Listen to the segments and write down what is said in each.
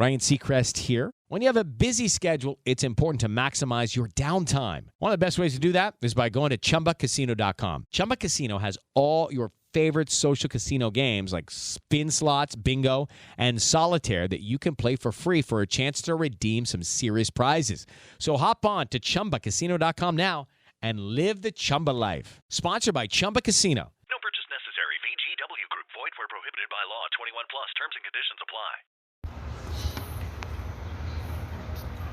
Ryan Seacrest here. When you have a busy schedule, it's important to maximize your downtime. One of the best ways to do that is by going to ChumbaCasino.com. Chumba Casino has all your favorite social casino games like spin slots, bingo, and solitaire that you can play for free for a chance to redeem some serious prizes. So hop on to ChumbaCasino.com now and live the Chumba life. Sponsored by Chumba Casino. No purchase necessary. VGW Group. Void where prohibited by law. 21 plus. Terms and conditions apply.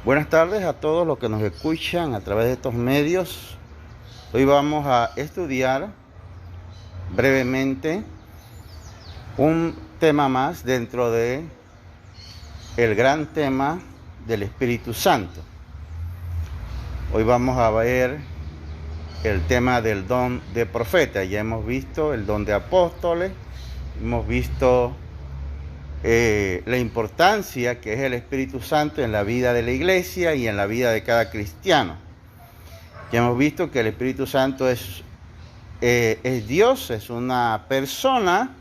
Buenas tardes a todos los que nos escuchan a través de estos medios. Hoy vamos a estudiar brevemente un tema más dentro de el gran tema del Espíritu Santo. Hoy vamos a ver el tema del don de profeta. Ya hemos visto el don de apóstoles, hemos visto la importancia que es el Espíritu Santo en la vida de la iglesia y en la vida de cada cristiano. Ya hemos visto que el Espíritu Santo es Dios, es una persona,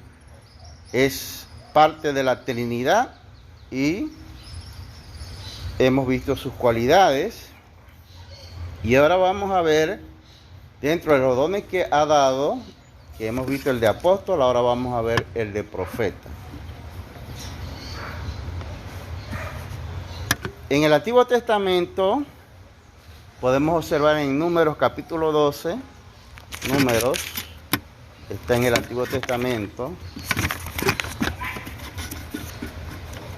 es parte de la Trinidad y hemos visto sus cualidades. Y ahora vamos a ver, dentro de los dones que ha dado, que hemos visto el de apóstol, ahora vamos a ver el de profeta. En el Antiguo Testamento podemos observar en Números capítulo 12, Números, está en el Antiguo Testamento,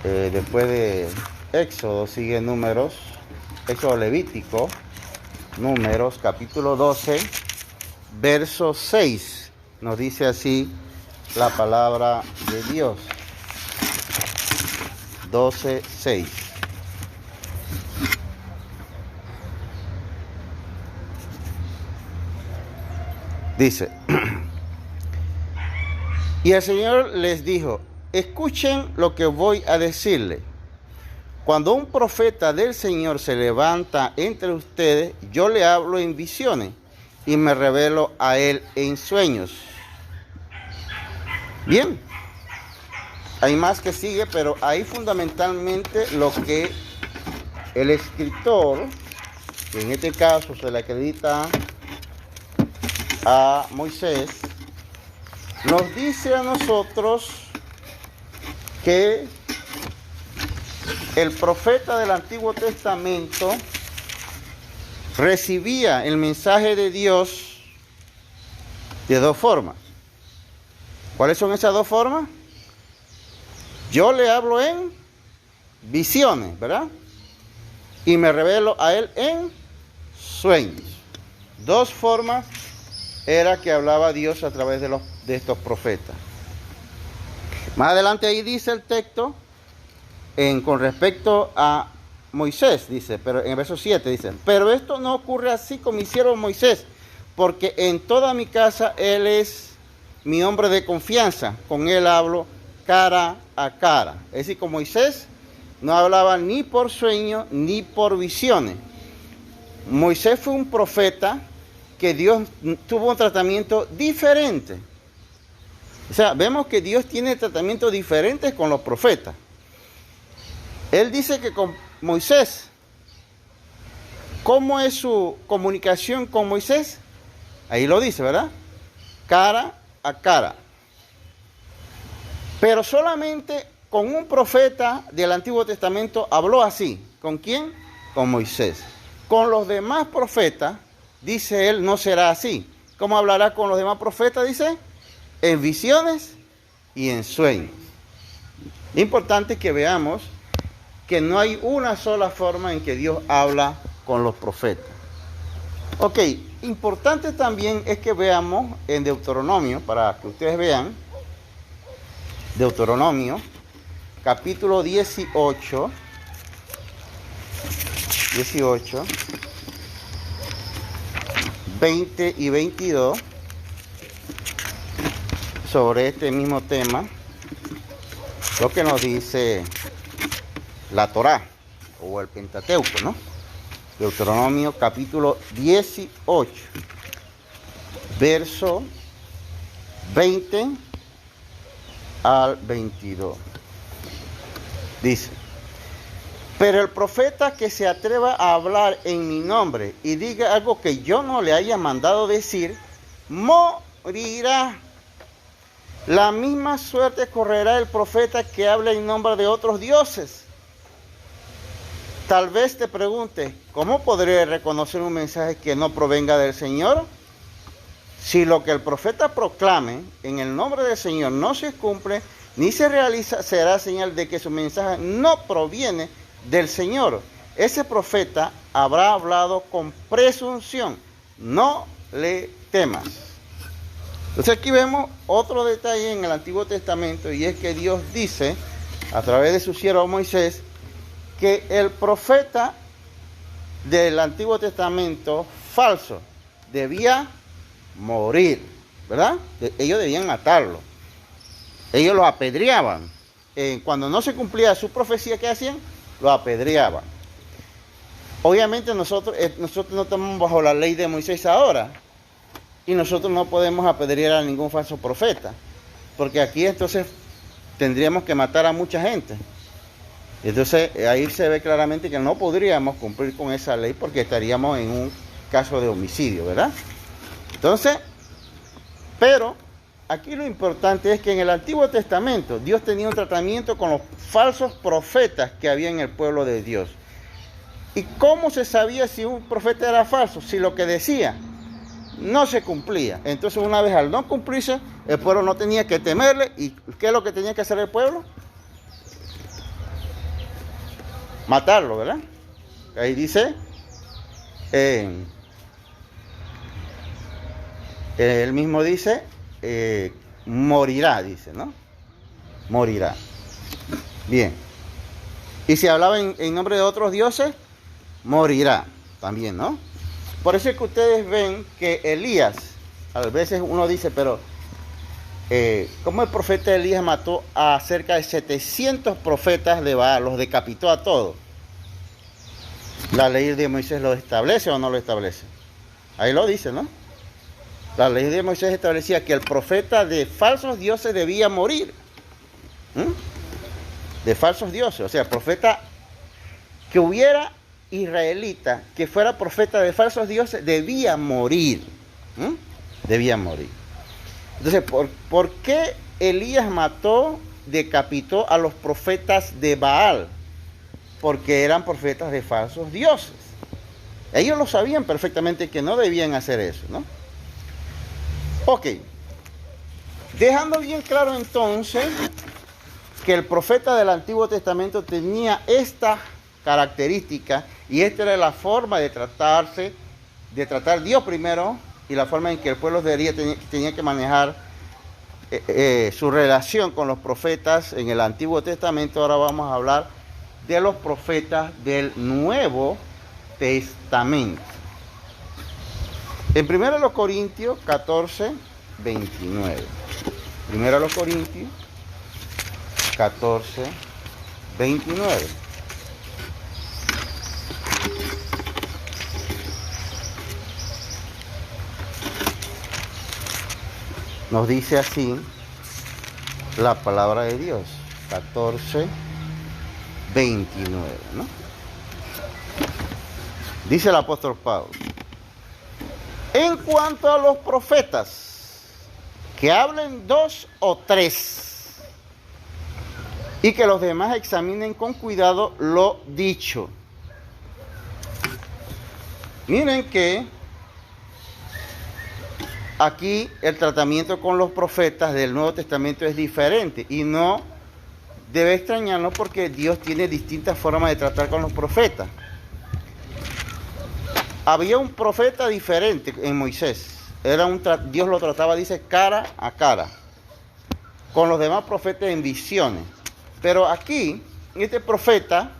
después de Éxodo sigue Números, Éxodo Levítico, Números capítulo 12, verso 6, nos dice así la palabra de Dios, 12, 6. Dice, y el Señor les dijo, escuchen lo que voy a decirle. Cuando un profeta del Señor se levanta entre ustedes, yo le hablo en visiones y me revelo a él en sueños. Bien, hay más que sigue, pero ahí fundamentalmente lo que el escritor, que en este caso se le acredita a Moisés, nos dice a nosotros que el profeta del Antiguo Testamento recibía el mensaje de Dios de dos formas. ¿Cuáles son esas dos formas? Yo le hablo en visiones, ¿verdad? Y me revelo a él en sueños. Dos formas era que hablaba Dios a través de estos profetas. Más adelante ahí dice el texto, con respecto a Moisés, dice, pero en el verso 7 dice, pero esto no ocurre así como hicieron Moisés, porque en toda mi casa él es mi hombre de confianza, con él hablo cara a cara. Es decir, con Moisés no hablaba ni por sueño ni por visiones. Moisés fue un profeta que Dios tuvo un tratamiento diferente. O sea, vemos que Dios tiene tratamientos diferentes con los profetas. Él dice que con Moisés, ¿cómo es su comunicación con Moisés? Ahí lo dice, ¿verdad? Cara a cara. Pero solamente con un profeta del Antiguo Testamento habló así. ¿Con quién? Con Moisés. Con los demás profetas, dice él, no será así. ¿Cómo hablará con los demás profetas? Dice, en visiones y en sueños. Importante que veamos que no hay una sola forma en que Dios habla con los profetas. Ok, importante también es que veamos en Deuteronomio, para que ustedes vean, Deuteronomio, capítulo 18, 20 y 22, sobre este mismo tema, lo que nos dice la Torá o el Pentateuco, ¿no? Deuteronomio capítulo 18, verso 20 al 22. Dice, Pero el profeta que se atreva a hablar en mi nombre y diga algo que yo no le haya mandado decir, morirá. La misma suerte correrá el profeta que habla en nombre de otros dioses. Tal vez te preguntes, ¿cómo podré reconocer un mensaje que no provenga del Señor? Si lo que el profeta proclame en el nombre del Señor no se cumple ni se realiza, será señal de que su mensaje no proviene del Señor. Ese profeta habrá hablado con presunción. No le temas. Entonces aquí vemos otro detalle en el Antiguo Testamento, y es que Dios dice, a través de su siervo Moisés, que el profeta del Antiguo Testamento falso debía morir, ¿verdad? Ellos debían matarlo. Ellos lo apedreaban. Cuando no se cumplía su profecía, ¿qué hacían? Lo apedreaban. Obviamente nosotros no estamos bajo la ley de Moisés ahora, y nosotros no podemos apedrear a ningún falso profeta, porque aquí entonces tendríamos que matar a mucha gente. Entonces ahí se ve claramente que no podríamos cumplir con esa ley, porque estaríamos en un caso de homicidio, ¿verdad? Entonces, pero aquí lo importante es que en el Antiguo Testamento Dios tenía un tratamiento con los falsos profetas que había en el pueblo de Dios. ¿Y cómo se sabía si un profeta era falso? Si lo que decía no se cumplía. Entonces, una vez al no cumplirse, el pueblo no tenía que temerle. ¿Y qué es lo que tenía que hacer el pueblo? Matarlo, ¿verdad? Ahí dice, él mismo dice, morirá, dice, ¿no? Morirá. Bien. Y si hablaba en nombre de otros dioses, morirá también, ¿no? Por eso es que ustedes ven que Elías, a veces uno dice, pero ¿cómo el profeta Elías mató a cerca de 700 profetas de Baal, los decapitó a todos? ¿La ley de Moisés lo establece o no lo establece? Ahí lo dice, ¿no? La ley de Moisés establecía que el profeta de falsos dioses debía morir. De falsos dioses, o sea, el profeta que hubiera israelita, que fuera profeta de falsos dioses, debía morir. Debía morir. Entonces, ¿por qué Elías decapitó a los profetas de Baal? Porque eran profetas de falsos dioses. Ellos lo sabían perfectamente que no debían hacer eso, ¿no? Ok. Dejando bien claro entonces que el profeta del Antiguo Testamento tenía esta característica, y esta era la forma de tratar Dios primero, y la forma en que el pueblo tenía que manejar su relación con los profetas en el Antiguo Testamento. Ahora vamos a hablar de los profetas del Nuevo Testamento. En 1 Corintios 14, 29. 1 Corintios 14, 29. Nos dice así la palabra de Dios, 14, 29, ¿no? Dice el apóstol Pablo: en cuanto a los profetas, que hablen 2 o 3, y que los demás examinen con cuidado lo dicho. Miren que aquí el tratamiento con los profetas del Nuevo Testamento es diferente, y no debe extrañarnos porque Dios tiene distintas formas de tratar con los profetas. Había un profeta diferente en Moisés. Dios lo trataba, dice, cara a cara, con los demás profetas en visiones. Pero aquí, este profeta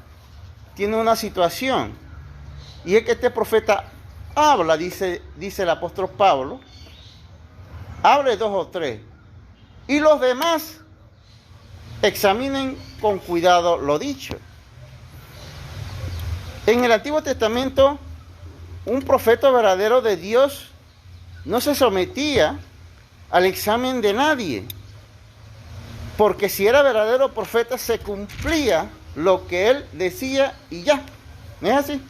tiene una situación, y es que este profeta habla, dice el apóstol Pablo, hable 2 o 3, y los demás examinen con cuidado lo dicho. En el Antiguo Testamento, un profeta verdadero de Dios no se sometía al examen de nadie, porque si era verdadero profeta se cumplía lo que él decía y ya. ¿No es así?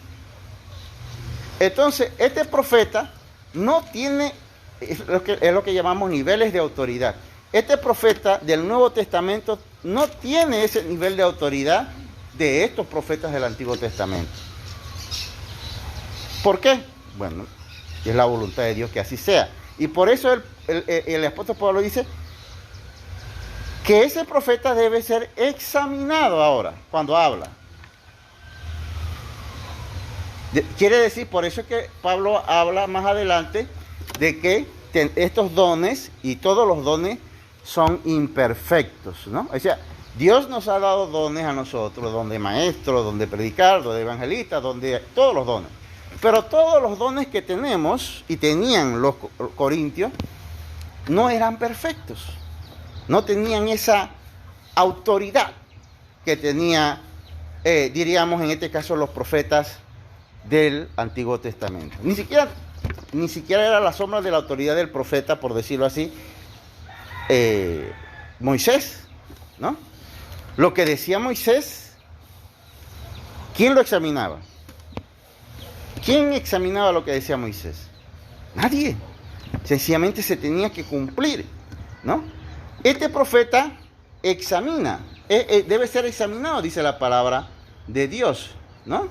Entonces, este profeta no tiene, es lo que llamamos niveles de autoridad. Este profeta del Nuevo Testamento no tiene ese nivel de autoridad de estos profetas del Antiguo Testamento. ¿Por qué? Bueno, es la voluntad de Dios que así sea. Y por eso el apóstol Pablo dice que ese profeta debe ser examinado ahora, cuando habla. Quiere decir, por eso es que Pablo habla más adelante de que estos dones y todos los dones son imperfectos, ¿no? O sea, Dios nos ha dado dones a nosotros, don de maestro, don de predicar, don de evangelista, todos los dones. Pero todos los dones que tenemos y tenían los corintios no eran perfectos. No tenían esa autoridad que tenía, diríamos en este caso, los profetas del Antiguo Testamento. Ni siquiera era la sombra de la autoridad del profeta, por decirlo así, Moisés, ¿no? Lo que decía Moisés, ¿quién lo examinaba? ¿Quién examinaba lo que decía Moisés? Nadie. Sencillamente se tenía que cumplir, ¿no? Este profeta examina, debe ser examinado, dice la palabra de Dios, ¿no?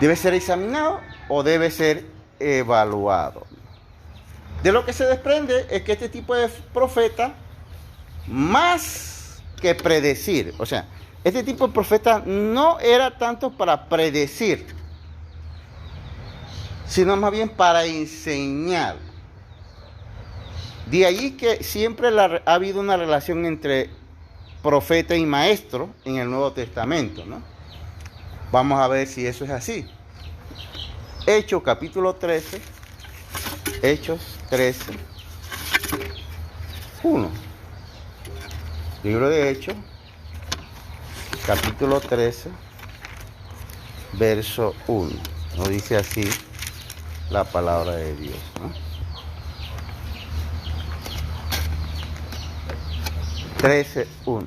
Debe ser examinado o debe ser evaluado. De lo que se desprende es que este tipo de profeta, más que predecir, o sea, este tipo de profeta no era tanto para predecir, sino más bien para enseñar. De allí que siempre ha habido una relación entre profeta y maestro en el Nuevo Testamento, ¿no? Vamos a ver si eso es así. Hechos capítulo 13, Hechos 13, 1. Libro de Hechos, capítulo 13, verso 1. Nos dice así la palabra de Dios, ¿no? 13:1.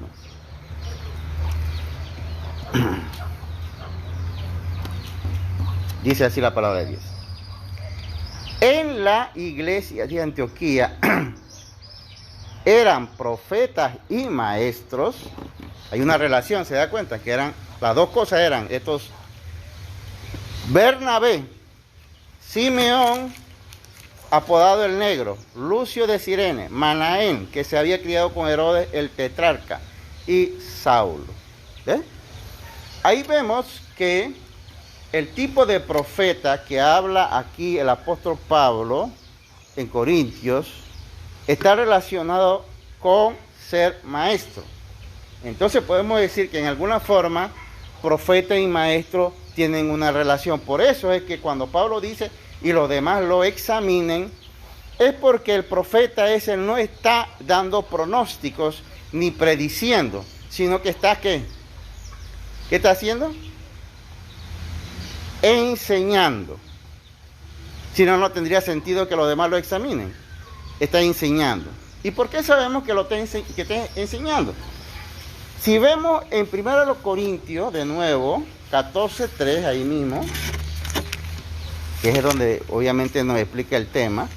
Dice así la palabra de Dios. En la iglesia de Antioquía eran profetas y maestros. Hay una relación, se da cuenta que eran, las dos cosas eran estos: Bernabé, Simeón, apodado el Negro, Lucio de Cirene, Manaén, que se había criado con Herodes el tetrarca, y Saulo. ¿Ves? Ahí vemos que el tipo de profeta que habla aquí el apóstol Pablo en Corintios está relacionado con ser maestro. Entonces podemos decir que en alguna forma profeta y maestro tienen una relación. Por eso es que cuando Pablo dice y los demás lo examinen, es porque el profeta ese no está dando pronósticos ni prediciendo, sino que está ¿qué? ¿Qué está haciendo? Enseñando. Si no, no tendría sentido que los demás lo examinen. Está enseñando. ¿Y por qué sabemos que está enseñando? Si vemos en 1 Corintios, de nuevo, 14:3, ahí mismo, que es donde obviamente nos explica el tema,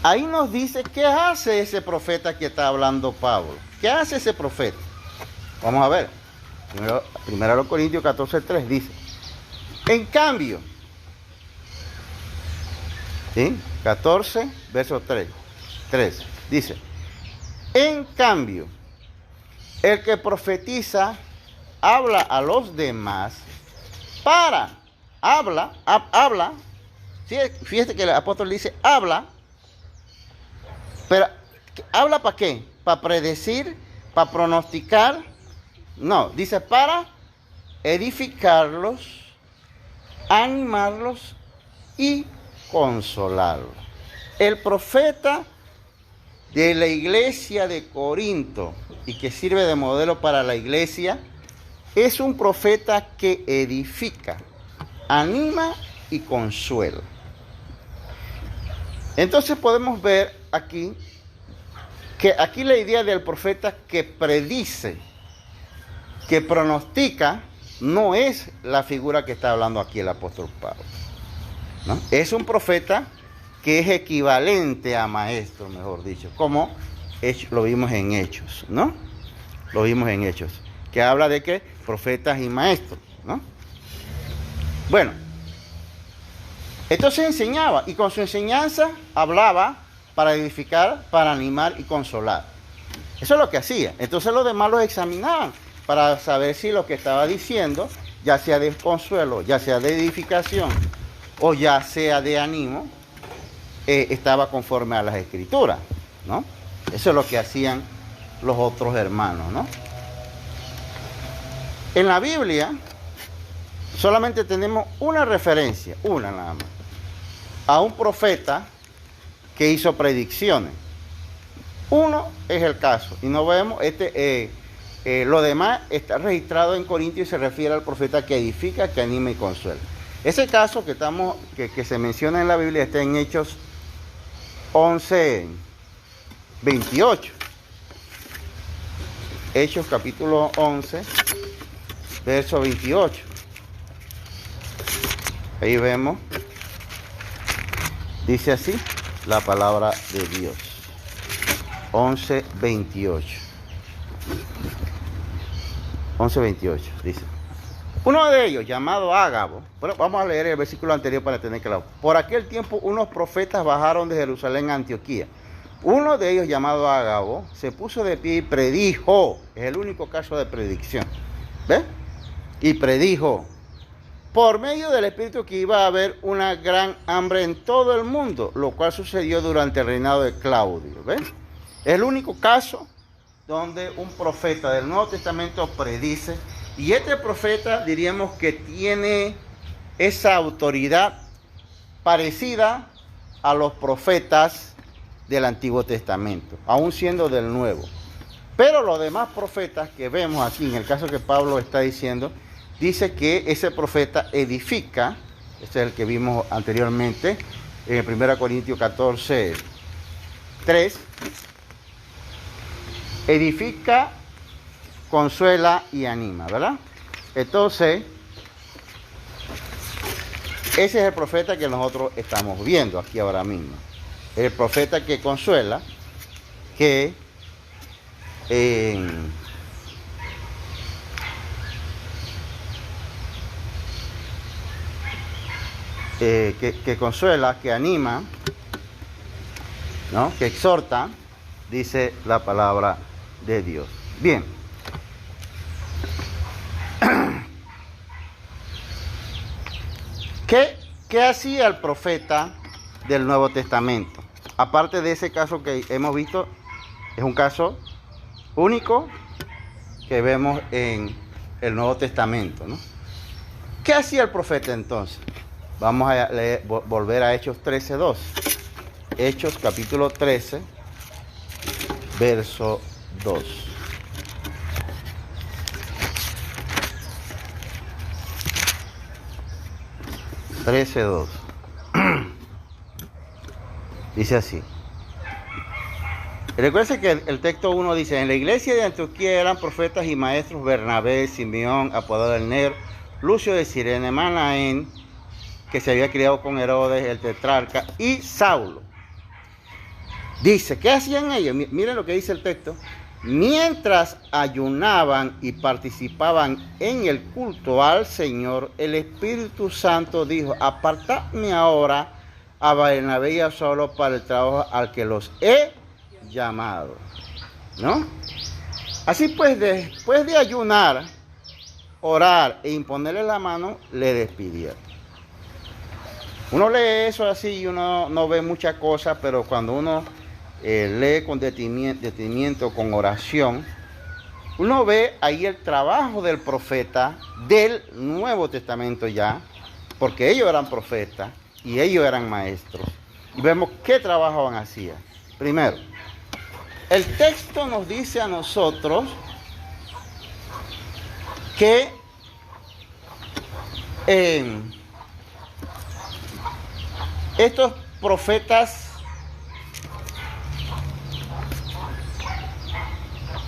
ahí nos dice qué hace ese profeta que está hablando Pablo. ¿Qué hace ese profeta? Vamos a ver. 1 Corintios 14:3 dice: en cambio, ¿sí? 14, verso 3, dice: en cambio, el que profetiza habla a los demás habla, ¿sí? Fíjate que el apóstol dice habla, pero ¿habla para qué? ¿Para predecir? ¿Para pronosticar? No, dice para edificarlos, animarlos y consolarlos. El profeta de la iglesia de Corinto y que sirve de modelo para la iglesia es un profeta que edifica, anima y consuela. Entonces podemos ver aquí que la idea del profeta que predice que pronostica no es la figura que está hablando aquí el apóstol Pablo, ¿no? Es un profeta que es equivalente a maestro, mejor dicho, como lo vimos en Hechos, ¿no? Lo vimos en Hechos, que habla de que profetas y maestros, ¿no? Bueno, entonces enseñaba, y con su enseñanza hablaba para edificar, para animar y consolar. Eso es lo que hacía. Entonces los demás los examinaban para saber si lo que estaba diciendo, ya sea de consuelo, ya sea de edificación o ya sea de ánimo, estaba conforme a las Escrituras, ¿no? Eso es lo que hacían los otros hermanos, ¿no? En la Biblia solamente tenemos una referencia, una nada más, a un profeta que hizo predicciones. Uno es el caso, y no vemos, lo demás está registrado en Corintios y se refiere al profeta que edifica, que anima y consuela. Ese caso que se menciona en la Biblia está en Hechos 11, 28. Hechos capítulo 11, verso 28. Ahí vemos, dice así la palabra de Dios. 11, 28. 11, 28, dice. Uno de ellos, llamado Ágabo, bueno, vamos a leer el versículo anterior para tener claro. Por aquel tiempo unos profetas bajaron de Jerusalén a Antioquía. Uno de ellos, llamado Ágabo, se puso de pie y predijo. Es el único caso de predicción. ¿Ves? Y predijo, por medio del Espíritu, que iba a haber una gran hambre en todo el mundo, lo cual sucedió durante el reinado de Claudio. ¿Ves? Es el único caso donde un profeta del Nuevo Testamento predice, y este profeta diríamos que tiene esa autoridad parecida a los profetas del Antiguo Testamento, aún siendo del Nuevo. Pero los demás profetas que vemos aquí, en el caso que Pablo está diciendo, dice que ese profeta edifica, este es el que vimos anteriormente, en 1 Corintios 14, 3, edifica, consuela y anima, ¿verdad? Entonces, ese es el profeta que nosotros estamos viendo aquí ahora mismo. El profeta que consuela, que consuela, que anima, ¿no? Que exhorta, dice la palabra de Dios. Bien. ¿Qué hacía el profeta del Nuevo Testamento? Aparte de ese caso que hemos visto, es un caso único que vemos en el Nuevo Testamento, ¿no? ¿Qué hacía el profeta entonces? Vamos a volver a Hechos 13:2. Hechos capítulo 13, verso 2. Dice así. Recuerden que el texto 1 dice: en la iglesia de Antioquía eran profetas y maestros Bernabé, Simeón, apodado el Ner, Lucio de Cirene, Manaén, que se había criado con Herodes, el tetrarca, y Saulo. Dice, ¿qué hacían ellos? Miren lo que dice el texto. Mientras ayunaban y participaban en el culto al Señor, el Espíritu Santo dijo: apartadme ahora a Bernabé y a Saulo para el trabajo al que los he llamado, ¿no? Así pues, después de ayunar, orar e imponerle la mano, le despidieron. Uno lee eso así y uno no ve muchas cosas, pero cuando uno lee con detenimiento, con oración, uno ve ahí el trabajo del profeta del Nuevo Testamento ya, porque ellos eran profetas y ellos eran maestros. Y vemos qué trabajo hacían. Primero, el texto nos dice a nosotros que estos profetas,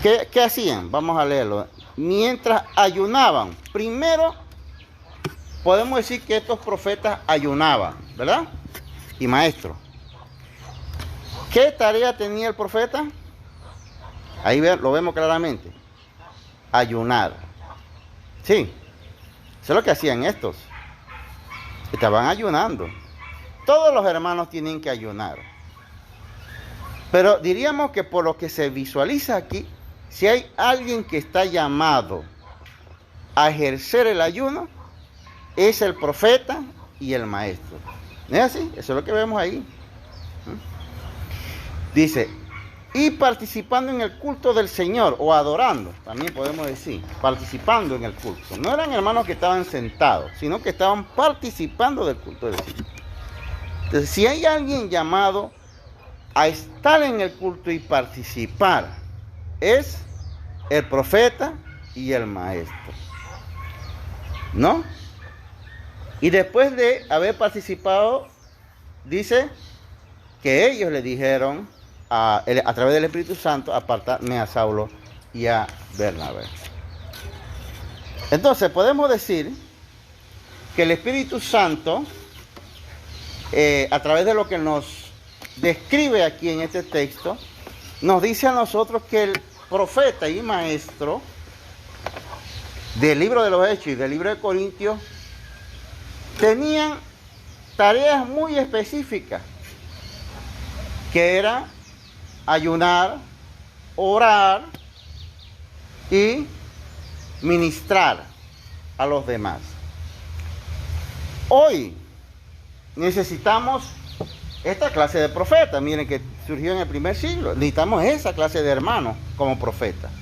¿qué hacían? Vamos a leerlo. mientras ayunaban. Primero, podemos decir que estos profetas ayunaban, ¿verdad? Y maestro. ¿Qué tarea tenía el profeta? Ahí lo vemos claramente. Ayunar. Sí, eso es lo que hacían estos. Estaban ayunando. Todos los hermanos tienen que ayunar. Pero diríamos que por lo que se visualiza aquí, si hay alguien que está llamado a ejercer el ayuno, es el profeta y el maestro. ¿No es así? Eso es lo que vemos ahí. Dice, y participando en el culto del Señor, o adorando, también podemos decir, participando en el culto. No eran hermanos que estaban sentados, sino que estaban participando del culto del Señor. Entonces, si hay alguien llamado a estar en el culto y participar, es el profeta y el maestro, ¿no? Y después de haber participado, dice que ellos le dijeron a través del Espíritu Santo, apartarme a Saulo y a Bernabé. Entonces podemos decir que el Espíritu Santo, a través de lo que nos describe aquí en este texto, nos dice a nosotros que el profeta y maestro del libro de los Hechos y del libro de Corintios tenían tareas muy específicas, que era ayunar, orar y ministrar a los demás. Hoy necesitamos esta clase de profetas. Miren que surgió en el primer siglo. Necesitamos esa clase de hermanos como profetas,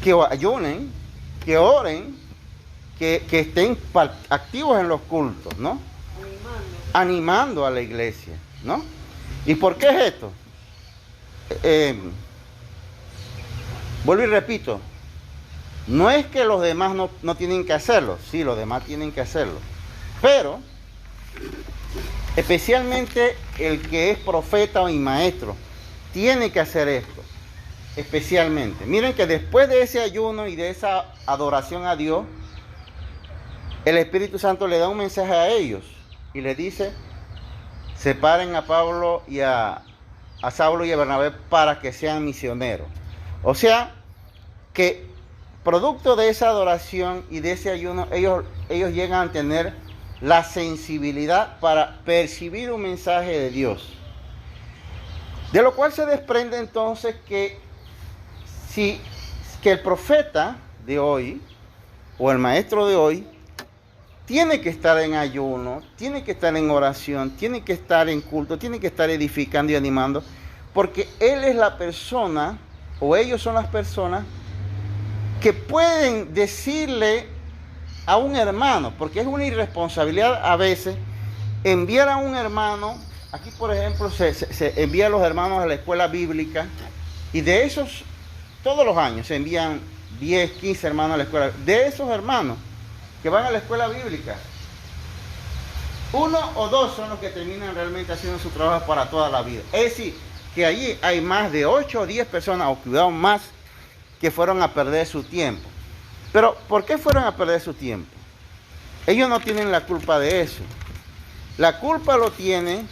que ayunen, que oren, que estén activos en los cultos, ¿no? Animando a la iglesia, ¿no? ¿Y por qué es esto? Vuelvo y repito, no es que los demás no tienen que hacerlo, sí, los demás tienen que hacerlo, pero especialmente el que es profeta y maestro tiene que hacer esto, especialmente. Miren que después de ese ayuno y de esa adoración a Dios, el Espíritu Santo le da un mensaje a ellos y les dice: separen a Pablo y a Saulo y a Bernabé para que sean misioneros. O sea, que producto de esa adoración y de ese ayuno, ellos llegan a tener la sensibilidad para percibir un mensaje de Dios. De lo cual se desprende entonces que el profeta de hoy, o el maestro de hoy, tiene que estar en ayuno, tiene que estar en oración, tiene que estar en culto, tiene que estar edificando y animando, porque él es la persona, o ellos son las personas, que pueden decirle a un hermano, porque es una irresponsabilidad a veces enviar a un hermano. Aquí, por ejemplo, se envía a los hermanos a la escuela bíblica, y de esos, todos los años se envían 10, 15 hermanos a la escuela. De esos hermanos que van a la escuela bíblica, 1 o 2 son los que terminan realmente haciendo su trabajo para toda la vida. Es decir, que allí hay más de 8 o 10 personas, o cuidado más, que fueron a perder su tiempo. Pero, ¿por qué fueron a perder su tiempo? Ellos no tienen la culpa de eso. La culpa lo tienen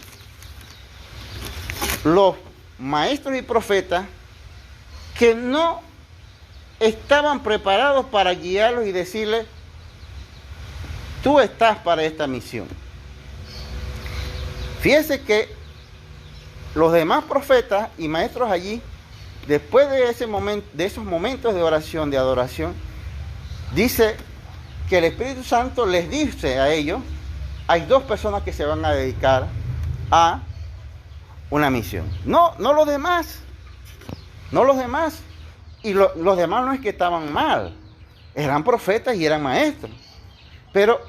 los maestros y profetas que no estaban preparados para guiarlos y decirles: tú estás para esta misión. Fíjense que los demás profetas y maestros allí, después de esos momentos de oración, de adoración, dice que el Espíritu Santo les dice a ellos: hay 2 personas que se van a dedicar a una misión. No los demás. No los demás. Y los demás no es que estaban mal. Eran profetas y eran maestros. Pero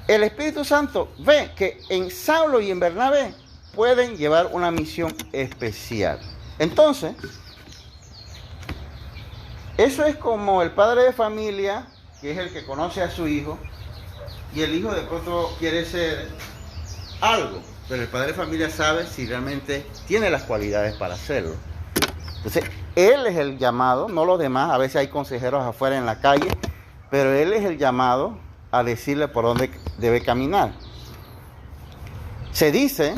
el Espíritu Santo ve que en Saulo y en Bernabé pueden llevar una misión especial. Entonces, eso es como el padre de familia, que es el que conoce a su hijo, y el hijo de pronto quiere ser algo, pero el padre de familia sabe si realmente tiene las cualidades para hacerlo. Entonces, él es el llamado, no los demás. A veces hay consejeros afuera en la calle, pero él es el llamado a decirle por dónde debe caminar. Se dice,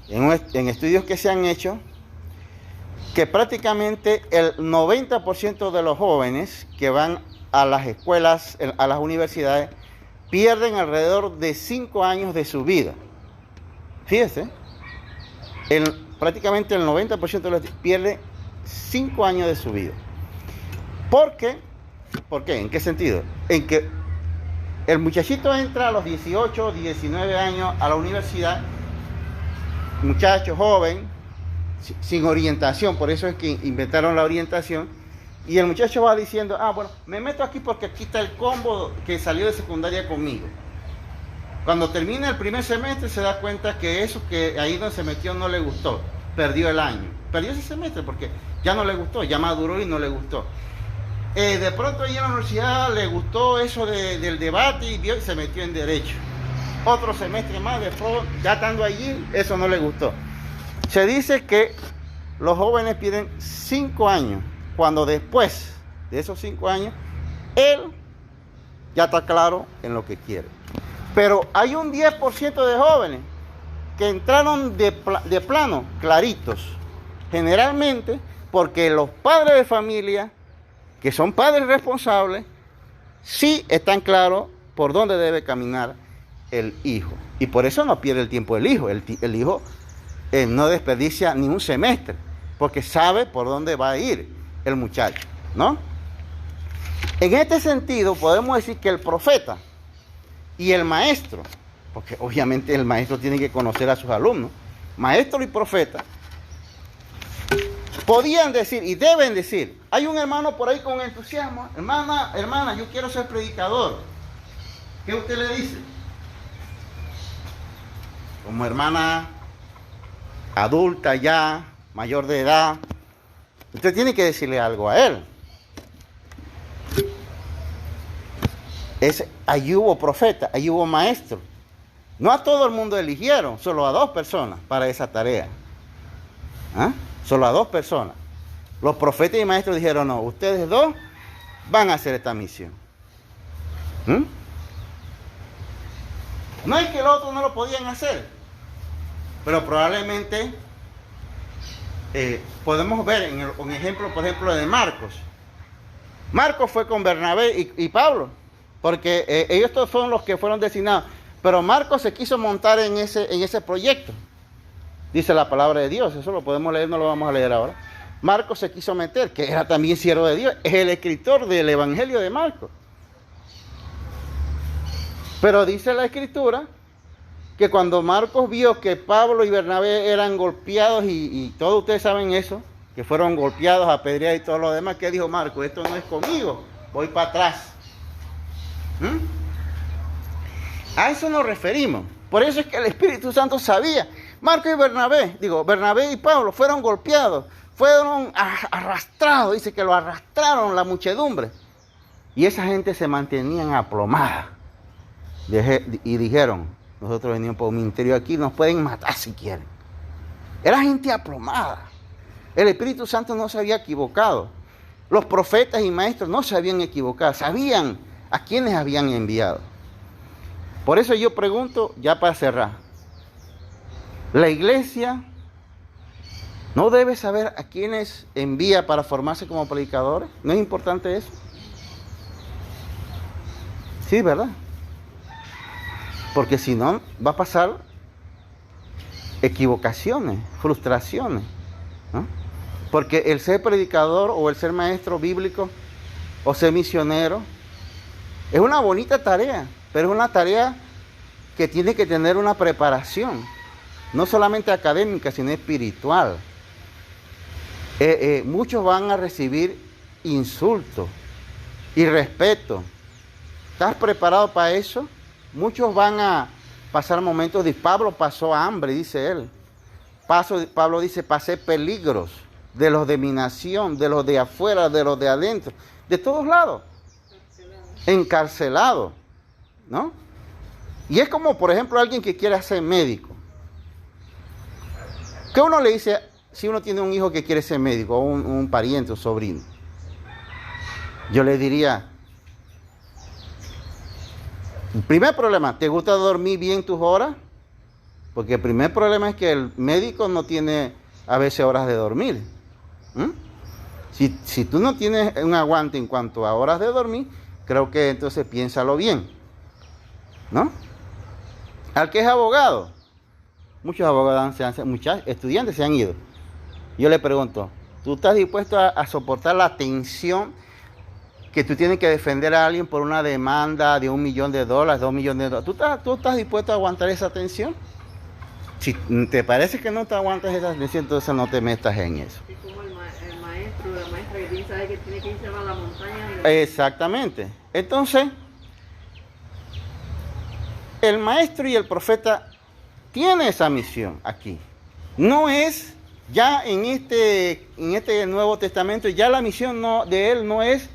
en estudios que se han hecho, que prácticamente el 90% de los jóvenes que van a las escuelas, a las universidades, pierden alrededor de 5 años de su vida. Fíjese, prácticamente el 90% de los pierde 5 años de su vida. ¿Por qué? ¿Por qué? ¿En qué sentido? En que el muchachito entra a los 18, 19 años a la universidad, muchacho joven, sin orientación, por eso es que inventaron la orientación, y el muchacho va diciendo, bueno, me meto aquí porque aquí está el combo que salió de secundaria conmigo. Cuando termina el primer semestre se da cuenta que eso que ahí donde se metió no le gustó, perdió el año, perdió ese semestre porque ya no le gustó, ya maduró y no le gustó. De pronto ahí en la universidad le gustó eso del debate y se metió en derecho. Otro semestre más, después ya estando allí, eso no le gustó. Se dice que los jóvenes pierden 5 años, cuando después de esos 5 años, él ya está claro en lo que quiere. Pero hay un 10% de jóvenes que entraron de plano, claritos, generalmente porque los padres de familia, que son padres responsables, sí están claros por dónde debe caminar el hijo. Y por eso no pierde el tiempo el hijo. El hijo no desperdicia ni un semestre, porque sabe por dónde va a ir el muchacho, ¿no? En este sentido, podemos decir que el profeta y el maestro, porque obviamente el maestro tiene que conocer a sus alumnos, maestro y profeta, podían decir y deben decir, hay un hermano por ahí con entusiasmo, hermana, yo quiero ser predicador. ¿Qué usted le dice? Como hermana adulta ya, mayor de edad, usted tiene que decirle algo a él. Allí hubo profeta, allí hubo maestro. No a todo el mundo eligieron, solo a 2 personas para esa tarea. Solo a 2 personas. Los profetas y maestros dijeron, no, ustedes 2 van a hacer esta misión. No es que los otros no lo podían hacer, pero probablemente podemos ver en un ejemplo, por ejemplo, de Marcos. Marcos fue con Bernabé y Pablo, porque ellos todos fueron los que fueron designados. Pero Marcos se quiso montar en ese proyecto. Dice la palabra de Dios, eso lo podemos leer, no lo vamos a leer ahora. Marcos se quiso meter, que era también siervo de Dios, es el escritor del Evangelio de Marcos. Pero dice la Escritura que cuando Marcos vio que Pablo y Bernabé eran golpeados, y todos ustedes saben eso, que fueron golpeados, apedreados y todo lo demás, ¿qué dijo Marcos? Esto no es conmigo, voy para atrás. A eso nos referimos. Por eso es que el Espíritu Santo sabía. Marcos y Bernabé y Pablo fueron golpeados, fueron arrastrados, dice que lo arrastraron la muchedumbre. Y esa gente se mantenían aplomada. Y dijeron, nosotros venimos por un ministerio aquí, nos pueden matar si quieren. Era gente aplomada. El Espíritu Santo no se había equivocado. Los profetas y maestros no se habían equivocado, sabían a quiénes habían enviado. Por eso yo pregunto, ya para cerrar, ¿la iglesia no debe saber a quiénes envía para formarse como predicadores? ¿No es importante eso? Sí, ¿verdad? Porque si no, va a pasar equivocaciones, frustraciones, ¿no? Porque el ser predicador o el ser maestro bíblico o ser misionero es una bonita tarea, pero es una tarea que tiene que tener una preparación, no solamente académica, sino espiritual. Muchos van a recibir insultos, irrespeto. ¿Estás preparado para eso? Muchos van a pasar momentos de... Pablo pasó hambre, dice él. Pablo dice, pasé peligros de los de mi nación, de los de afuera, de los de adentro, de todos lados. Encarcelado, ¿no? Y es como, por ejemplo, alguien que quiere ser médico. ¿Qué uno le dice si uno tiene un hijo que quiere ser médico, o un pariente o sobrino, yo le diría, el primer problema, ¿te gusta dormir bien tus horas? Porque el primer problema es que el médico no tiene a veces horas de dormir. Si tú no tienes un aguante en cuanto a horas de dormir, creo que entonces piénsalo bien, ¿no? Al que es abogado, muchos abogados, muchos estudiantes se han ido. Yo le pregunto, ¿tú estás dispuesto a soportar la tensión que tú tienes que defender a alguien por una demanda de $1 millón, $2 millones? ¿Tú estás dispuesto a aguantar esa tensión? Si te parece que no te aguantas esa tensión, entonces no te metas en eso. Es como el maestro, la maestra que tiene que saber que tiene que irse a la montaña. Exactamente. Entonces, el maestro y el profeta tienen esa misión aquí. No es, ya en este Nuevo Testamento, ya la misión de él no es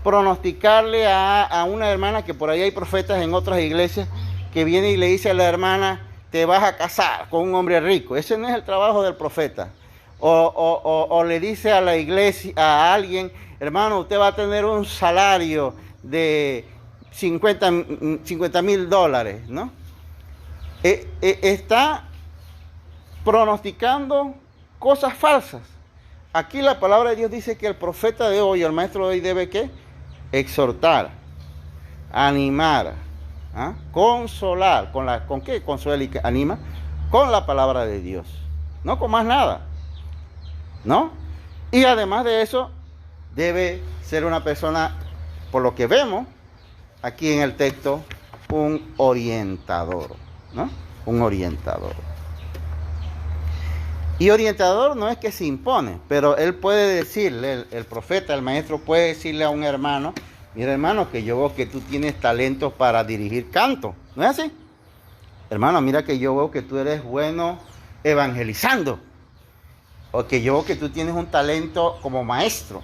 pronosticarle a una hermana, que por ahí hay profetas en otras iglesias, que viene y le dice a la hermana, te vas a casar con un hombre rico. Ese no es el trabajo del profeta. O le dice a la iglesia, a alguien, hermano, usted va a tener un salario de $50,000, ¿no? Está pronosticando cosas falsas. Aquí la palabra de Dios dice que el profeta de hoy, el maestro de hoy, debe ¿qué? Exhortar, animar, consolar. ¿Con qué consuela y anima? Con la palabra de Dios, no con más nada, ¿no? Y además de eso, debe ser una persona, por lo que vemos aquí en el texto, un orientador, ¿no? Un orientador. Y orientador no es que se impone, pero él puede decirle, el profeta, el maestro puede decirle a un hermano, mira hermano, que yo veo que tú tienes talentos para dirigir canto, ¿no es así? Hermano, mira que yo veo que tú eres bueno evangelizando, o que yo veo que tú tienes un talento como maestro.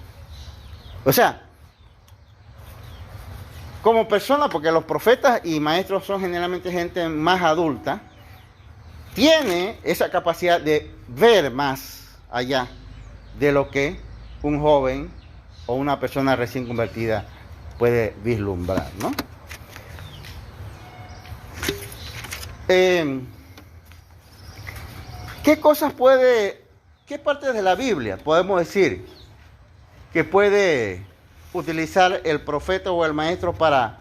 O sea, como persona, porque los profetas y maestros son generalmente gente más adulta, tiene esa capacidad de ver más allá de lo que un joven o una persona recién convertida puede vislumbrar, ¿no? ¿Qué partes de la Biblia podemos decir que puede utilizar el profeta o el maestro para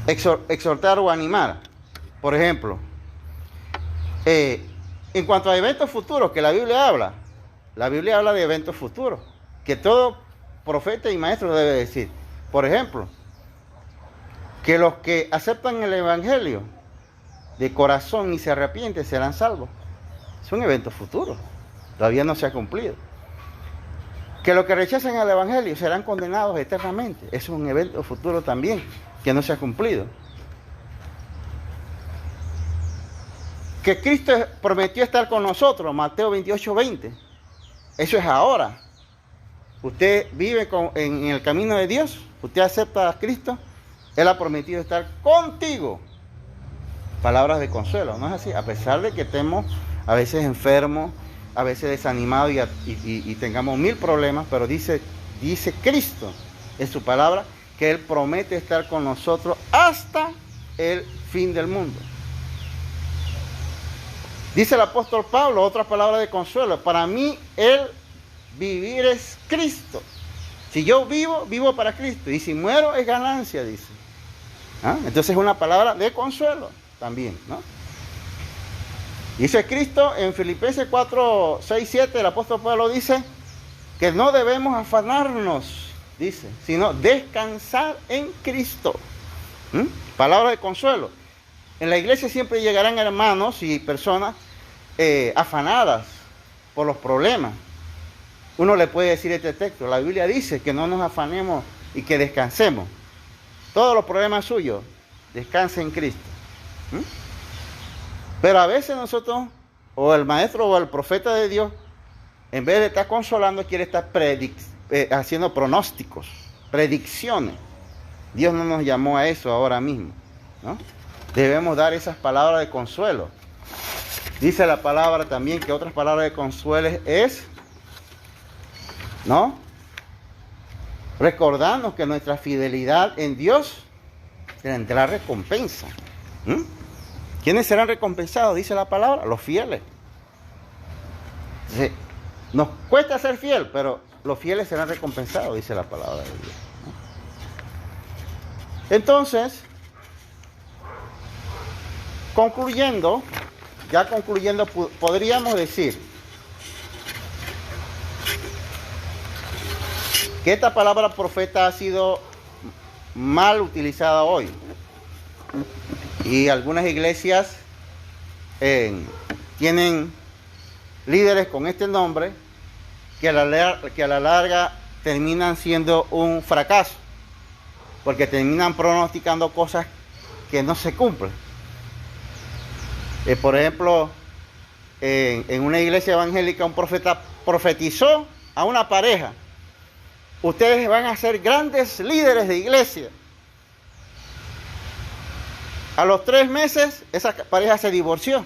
exhortar o animar? Por ejemplo, en cuanto a eventos futuros que la Biblia habla de eventos futuros que todo profeta y maestro debe decir. Por ejemplo, que los que aceptan el evangelio de corazón y se arrepienten serán salvos. Es un evento futuro, todavía no se ha cumplido. Que los que rechazan el evangelio serán condenados eternamente. Es un evento futuro también, que no se ha cumplido. Que Cristo prometió estar con nosotros, Mateo 28:20. Eso es ahora. Usted vive en el camino de Dios, usted acepta a Cristo, Él ha prometido estar contigo. Palabras de consuelo, ¿no es así? A pesar de que estemos a veces enfermos, a veces desanimados y tengamos 1000 problemas, pero dice Cristo en su palabra que Él promete estar con nosotros hasta el fin del mundo. Dice el apóstol Pablo, otra palabra de consuelo, para mí el vivir es Cristo. Si yo vivo para Cristo, y si muero es ganancia, dice. Entonces es una palabra de consuelo también, ¿no? Dice Cristo en Filipenses 4:6-7, el apóstol Pablo dice que no debemos afanarnos, dice, sino descansar en Cristo. Palabra de consuelo. En la iglesia siempre llegarán hermanos y personas afanadas por los problemas. Uno le puede decir este texto, la Biblia dice que no nos afanemos y que descansemos. Todos los problemas suyos, descanse en Cristo. Pero a veces nosotros, o el maestro o el profeta de Dios, en vez de estar consolando, quiere estar haciendo pronósticos, predicciones. Dios no nos llamó a eso ahora mismo, ¿no? Debemos dar esas palabras de consuelo. Dice la palabra también que otras palabras de consuelo es, ¿no? Recordarnos que nuestra fidelidad en Dios tendrá recompensa. ¿Quiénes serán recompensados? Dice la palabra, los fieles. Sí. Nos cuesta ser fiel, pero los fieles serán recompensados, dice la palabra de Dios. Entonces, concluyendo, podríamos decir que esta palabra profeta ha sido mal utilizada hoy. Y algunas iglesias tienen líderes con este nombre que a la larga terminan siendo un fracaso, porque terminan pronosticando cosas que no se cumplen. Por ejemplo, en una iglesia evangélica un profeta profetizó a una pareja: ustedes van a ser grandes líderes de iglesia. A los 3 meses esa pareja se divorció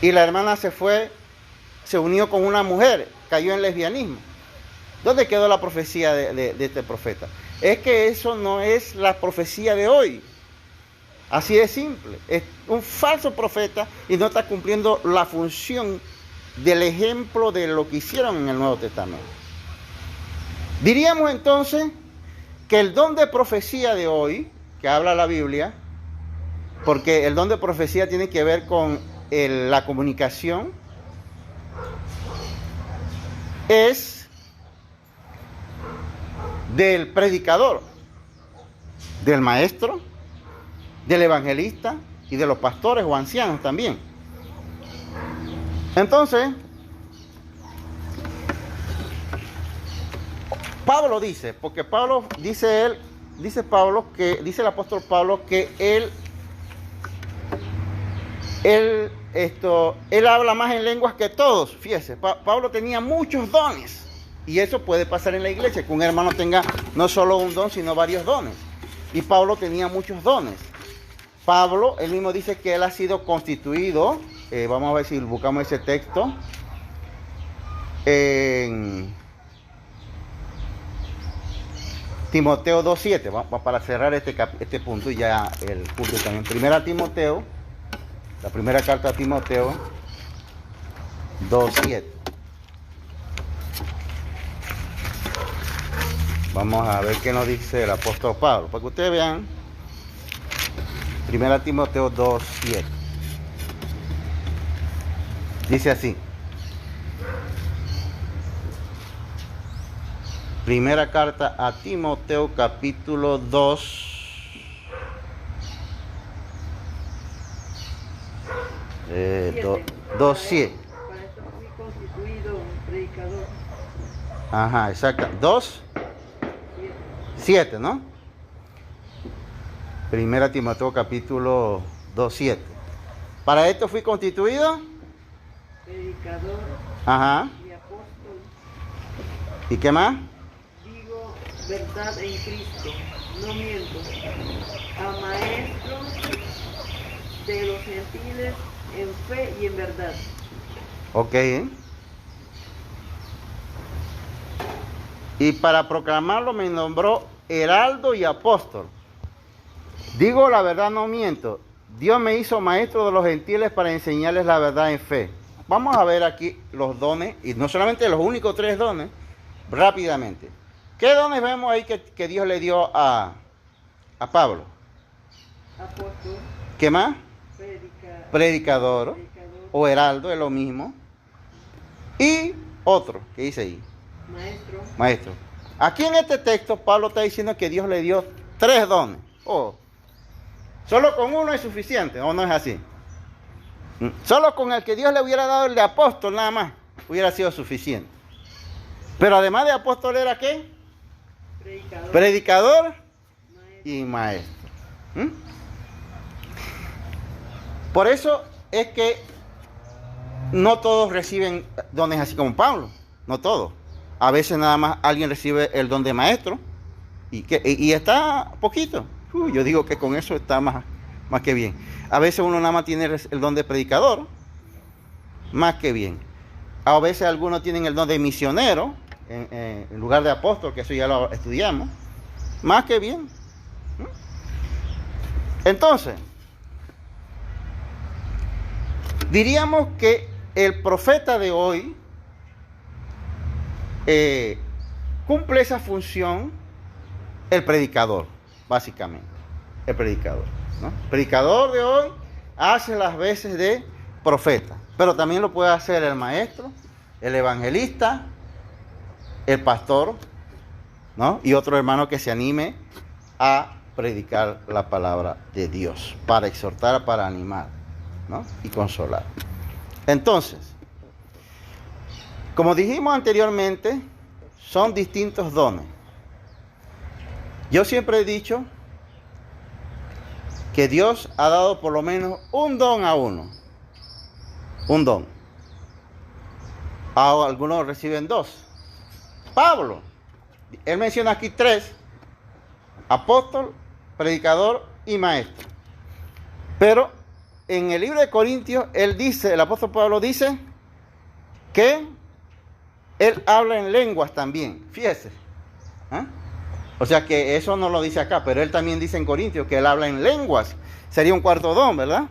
y la hermana se unió con una mujer, cayó en lesbianismo. ¿Dónde quedó la profecía de este profeta? Es que eso no es la profecía de hoy. Así de simple. Es un falso profeta y no está cumpliendo la función del ejemplo de lo que hicieron en el Nuevo Testamento. Diríamos entonces que el don de profecía de hoy, que habla la Biblia, porque el don de profecía tiene que ver con la comunicación, es del predicador, del maestro, del evangelista y de los pastores o ancianos también. Entonces, Pablo dice, porque Pablo dice el apóstol Pablo que él habla más en lenguas que todos. Fíjese, Pablo tenía muchos dones. Y eso puede pasar en la iglesia, que un hermano tenga no solo un don, sino varios dones. Y Pablo tenía muchos dones. Pablo, él mismo dice que él ha sido constituido, vamos a ver si buscamos ese texto, en Timoteo 2.7, para cerrar este punto y ya el punto también. Primera Timoteo, la primera carta a Timoteo 2.7. Vamos a ver qué nos dice el apóstol Pablo, para que ustedes vean. Primera Timoteo 2.7. Dice así. Primera carta a Timoteo, capítulo 2. 2.7. Para esto fui constituido un predicador. Ajá, exacto. 2.7, ¿no? Primera Timoteo, capítulo 2.7. Para esto fui constituido Predicador. Ajá. Y apóstol. ¿Y qué más? Digo verdad en Cristo, no miento. A maestro de los gentiles en fe y en verdad. Ok. Y para proclamarlo me nombró heraldo y apóstol. Digo la verdad, no miento. Dios me hizo maestro de los gentiles para enseñarles la verdad en fe. Vamos a ver aquí los dones, y no solamente los únicos 3 dones, rápidamente. ¿Qué dones vemos ahí que Dios le dio a Pablo? Apóstol. ¿Qué más? Predicador. O heraldo, es lo mismo. Y otro, ¿qué dice ahí? Maestro. Aquí en este texto Pablo está diciendo que Dios le dio 3 dones. Solo con uno es suficiente, ¿o no es así? Solo con el que Dios le hubiera dado el de apóstol nada más hubiera sido suficiente. Pero además de apóstol era ¿qué? Predicador y maestro. Por eso es que no todos reciben dones así como Pablo, no todos. A veces nada más alguien recibe el don de maestro y está poquito. Yo digo que con eso está más que bien. A veces uno nada más tiene el don de predicador más que bien. A veces algunos tienen el don de misionero, en lugar de apóstol, que eso ya lo estudiamos, más que bien. Entonces, diríamos que el profeta de hoy cumple esa función, el predicador, básicamente, el predicador, ¿no? El predicador de hoy hace las veces de profeta, pero también lo puede hacer el maestro, el evangelista, el pastor, ¿no? Y otro hermano que se anime a predicar la palabra de Dios, para exhortar, para animar, ¿no? Y consolar. Entonces, como dijimos anteriormente, son distintos dones. Yo siempre he dicho que Dios ha dado por lo menos un don a uno. Un don. Algunos reciben dos. Pablo, él menciona aquí tres: apóstol, predicador y maestro. Pero en el libro de Corintios, el apóstol Pablo dice que él habla en lenguas también. Fíjese. O sea que eso no lo dice acá, pero él también dice en Corintios que él habla en lenguas. Sería un cuarto don, ¿verdad?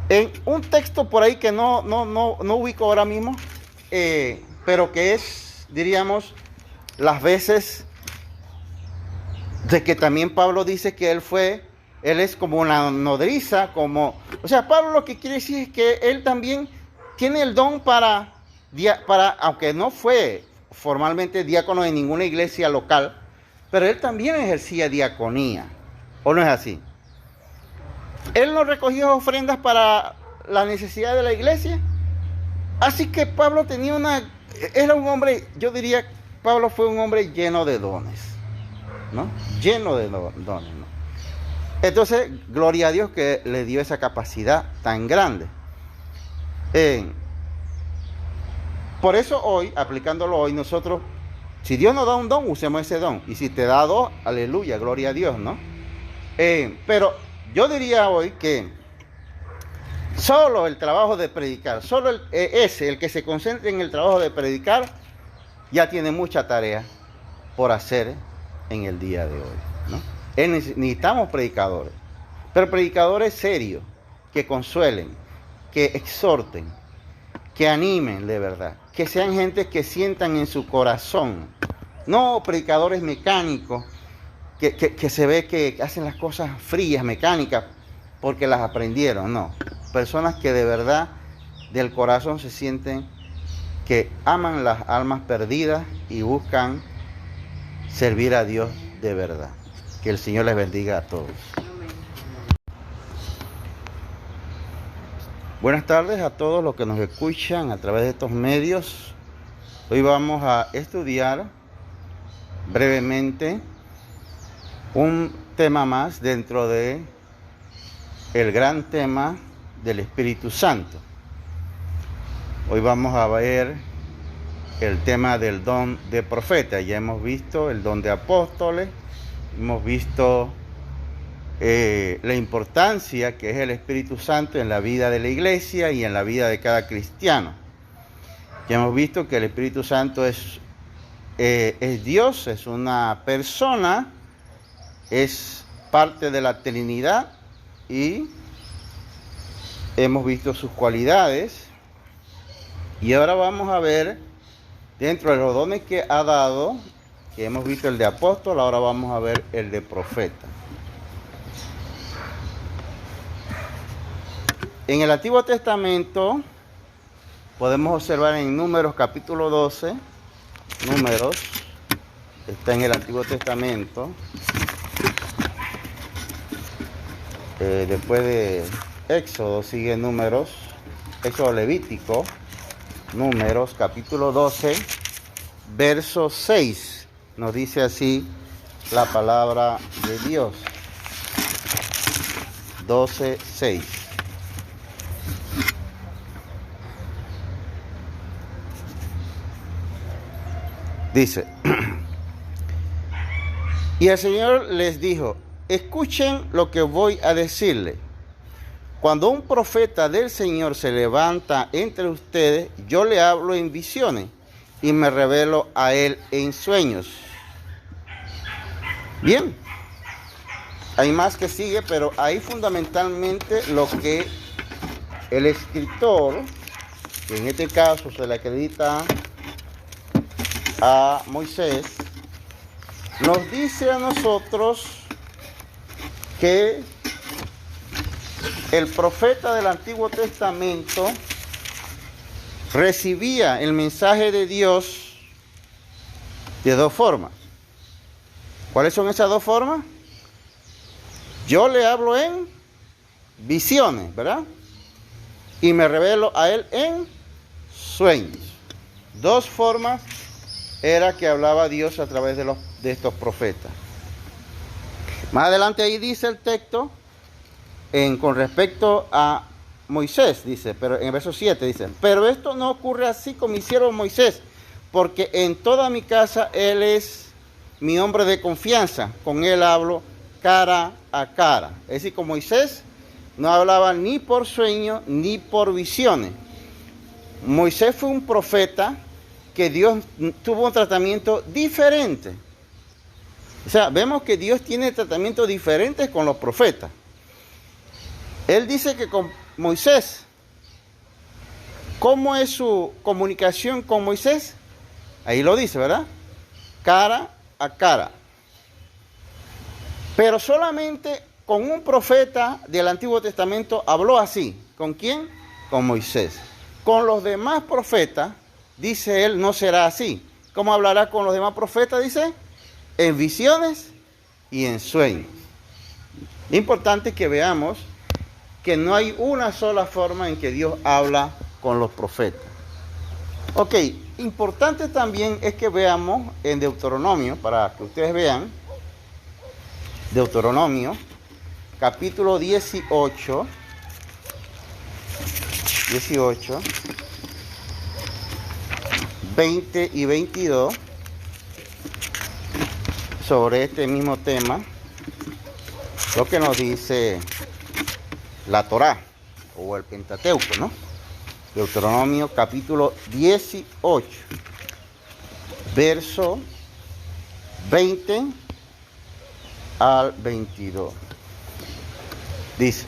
En un texto por ahí que no ubico ahora mismo, pero que es, diríamos, las veces de que también Pablo dice que él es como una nodriza, o sea, Pablo lo que quiere decir es que él también tiene el don para, aunque no fue formalmente diácono en ninguna iglesia local, pero él también ejercía diaconía, ¿o no es así? Él no recogía ofrendas para la necesidad de la iglesia, así que Pablo era un hombre, yo diría, Pablo fue un hombre lleno de dones, ¿no? Lleno de dones, ¿no? Entonces, gloria a Dios que le dio esa capacidad tan grande. Por eso hoy, aplicándolo hoy, nosotros, si Dios nos da un don, usemos ese don. Y si te da dos, aleluya, gloria a Dios, ¿no? Pero yo diría hoy que solo el trabajo de predicar, solo el que se concentre en el trabajo de predicar, ya tiene mucha tarea por hacer en el día de hoy, ¿no? Necesitamos predicadores, pero predicadores serios, que consuelen, que exhorten, que animen de verdad, que sean gente que sientan en su corazón, no predicadores mecánicos, que se ve que hacen las cosas frías, mecánicas, porque las aprendieron, no. Personas que de verdad, del corazón se sienten que aman las almas perdidas y buscan servir a Dios de verdad. Que el Señor les bendiga a todos. Buenas tardes a todos los que nos escuchan a través de estos medios. Hoy vamos a estudiar brevemente un tema más dentro de el gran tema del Espíritu Santo. Hoy vamos a ver el tema del don de profeta. Ya hemos visto el don de apóstoles, hemos visto la importancia que es el Espíritu Santo en la vida de la iglesia y en la vida de cada cristiano. Ya hemos visto que el Espíritu Santo es Dios, es una persona, es parte de la Trinidad y hemos visto sus cualidades. Y ahora vamos a ver, dentro de los dones que ha dado, que hemos visto el de apóstol, ahora vamos a ver el de profeta. En el Antiguo Testamento podemos observar en Números capítulo 12, Números, está en el Antiguo Testamento, después de Éxodo sigue Números, Éxodo Levítico, Números capítulo 12, verso 6, nos dice así la palabra de Dios, 12, 6. Dice, y el Señor les dijo, escuchen lo que voy a decirle. Cuando un profeta del Señor se levanta entre ustedes, yo le hablo en visiones y me revelo a él en sueños. Bien, hay más que sigue, pero ahí fundamentalmente lo que el escritor, que en este caso se le acredita a Moisés, nos dice a nosotros que el profeta del Antiguo Testamento recibía el mensaje de Dios de dos formas. ¿Cuáles son esas dos formas? Yo le hablo en visiones, ¿verdad? Y me revelo a él en sueños. Dos formas era que hablaba Dios a través de estos profetas. Más adelante ahí dice el texto, con respecto a Moisés, dice, pero en el verso 7 dice, pero esto no ocurre así con mi siervo Moisés, porque en toda mi casa él es mi hombre de confianza, con él hablo cara a cara. Es decir, con Moisés no hablaba ni por sueño ni por visiones. Moisés fue un profeta que Dios tuvo un tratamiento diferente. O sea, vemos que Dios tiene tratamientos diferentes con los profetas. Él dice que con Moisés, ¿cómo es su comunicación con Moisés? Ahí lo dice, ¿verdad? Cara a cara. Pero solamente con un profeta del Antiguo Testamento habló así. ¿Con quién? Con Moisés. Con los demás profetas, dice él, no será así. ¿Cómo hablará con los demás profetas? Dice, en visiones y en sueños. Importante que veamos que no hay una sola forma en que Dios habla con los profetas. Ok, importante también es que veamos en Deuteronomio, para que ustedes vean, Deuteronomio, capítulo 18, 20 y 22, sobre este mismo tema, lo que nos dice la Torá o el Pentateuco, ¿no? Deuteronomio capítulo 18, verso 20 al 22. Dice,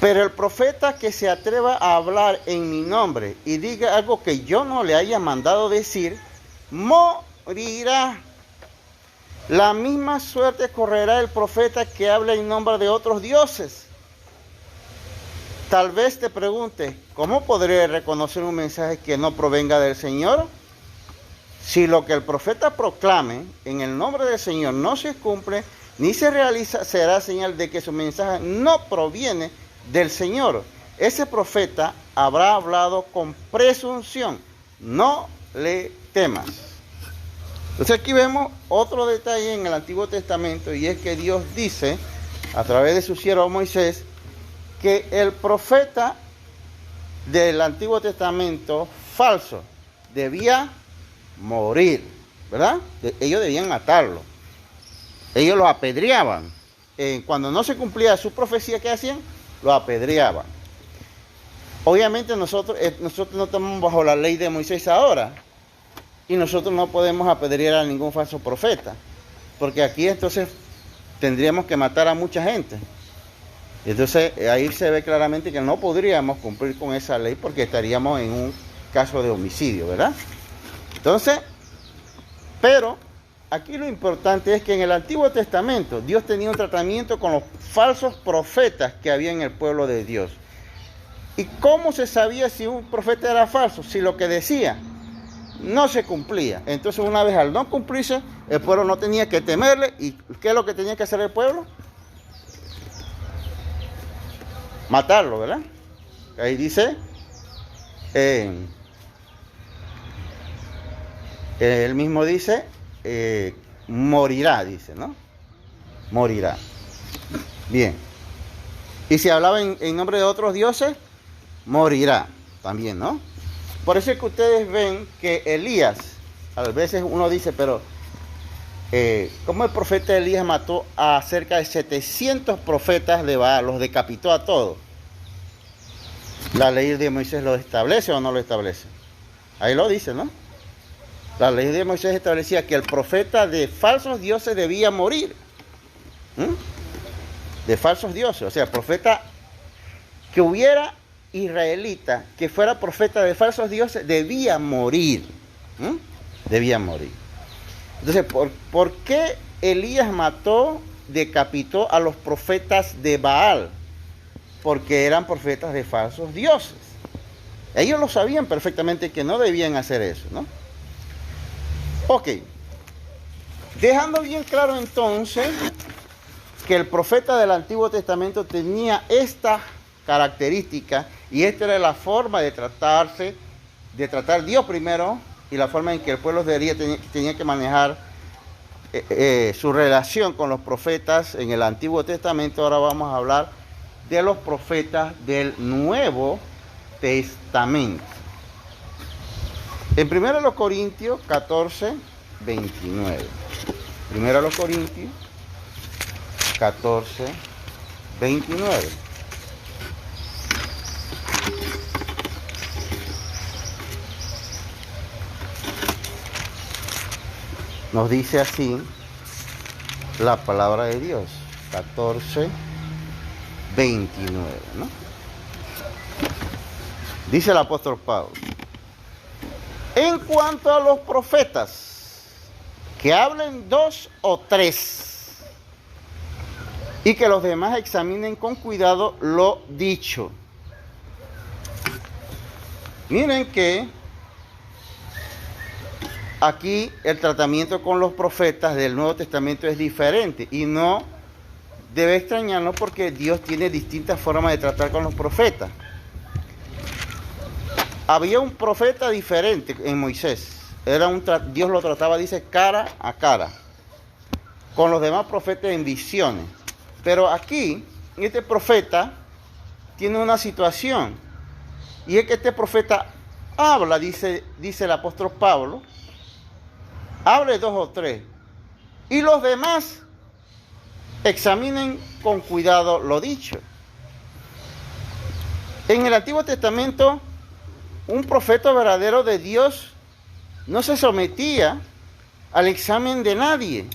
pero el profeta que se atreva a hablar en mi nombre y diga algo que yo no le haya mandado decir, morirá. La misma suerte correrá el profeta que habla en nombre de otros dioses. Tal vez te pregunte, ¿cómo podré reconocer un mensaje que no provenga del Señor? Si lo que el profeta proclame en el nombre del Señor no se cumple ni se realiza, será señal de que su mensaje no proviene del Señor. Ese profeta habrá hablado con presunción. No le temas. Entonces aquí vemos otro detalle en el Antiguo Testamento, y es que Dios dice a través de su siervo Moisés que el profeta del Antiguo Testamento falso debía morir, ¿verdad? Ellos debían matarlo. Ellos lo apedreaban. Cuando no se cumplía su profecía, ¿qué hacían? Lo apedreaban. Obviamente nosotros no estamos bajo la ley de Moisés ahora, y nosotros no podemos apedrear a ningún falso profeta, porque aquí entonces tendríamos que matar a mucha gente. Entonces ahí se ve claramente que no podríamos cumplir con esa ley porque estaríamos en un caso de homicidio, ¿verdad? Entonces, pero aquí lo importante es que en el Antiguo Testamento Dios tenía un tratamiento con los falsos profetas que había en el pueblo de Dios. ¿Y cómo se sabía si un profeta era falso? Si lo que decía no se cumplía. Entonces, una vez al no cumplirse, el pueblo no tenía que temerle. ¿Y qué es lo que tenía que hacer el pueblo? Matarlo, ¿verdad? Ahí dice, él mismo dice, morirá, dice, ¿no? Morirá. Bien. Y si hablaba en nombre de otros dioses, morirá también, ¿no? Por eso es que ustedes ven que Elías, a veces uno dice, pero cómo el profeta Elías mató a cerca de 700 profetas de Baal, los decapitó a todos. ¿La ley de Moisés lo establece o no lo establece? Ahí lo dice, ¿no? La ley de Moisés establecía que el profeta de falsos dioses debía morir. De falsos dioses, o sea, profeta que hubiera israelita que fuera profeta de falsos dioses debía morir. Debía morir. Entonces, ¿por qué Elías decapitó a los profetas de Baal? Porque eran profetas de falsos dioses. Ellos lo sabían perfectamente que no debían hacer eso, ¿no? Ok. Dejando bien claro entonces que el profeta del Antiguo Testamento tenía esta característica y esta era la forma de tratar Dios primero y la forma en que el pueblo tenía que manejar su relación con los profetas en el Antiguo Testamento. Ahora vamos a hablar de los profetas del Nuevo Testamento. En 1 Corintios 14, 29. 1 Corintios 14, 29. Nos dice así la palabra de Dios. 14, 29, ¿no? Dice el apóstol Pablo: en cuanto a los profetas, que hablen 2 o 3, y que los demás examinen con cuidado lo dicho. Miren que aquí el tratamiento con los profetas del Nuevo Testamento es diferente y no debe extrañarnos porque Dios tiene distintas formas de tratar con los profetas. Había un profeta diferente en Moisés. Dios lo trataba, dice, cara a cara. Con los demás profetas en visiones. Pero aquí, este profeta tiene una situación. Y es que este profeta habla, dice el apóstol Pablo. Hable 2 o 3. Y los demás examinen con cuidado lo dicho. En el Antiguo Testamento, un profeta verdadero de Dios no se sometía al examen de nadie,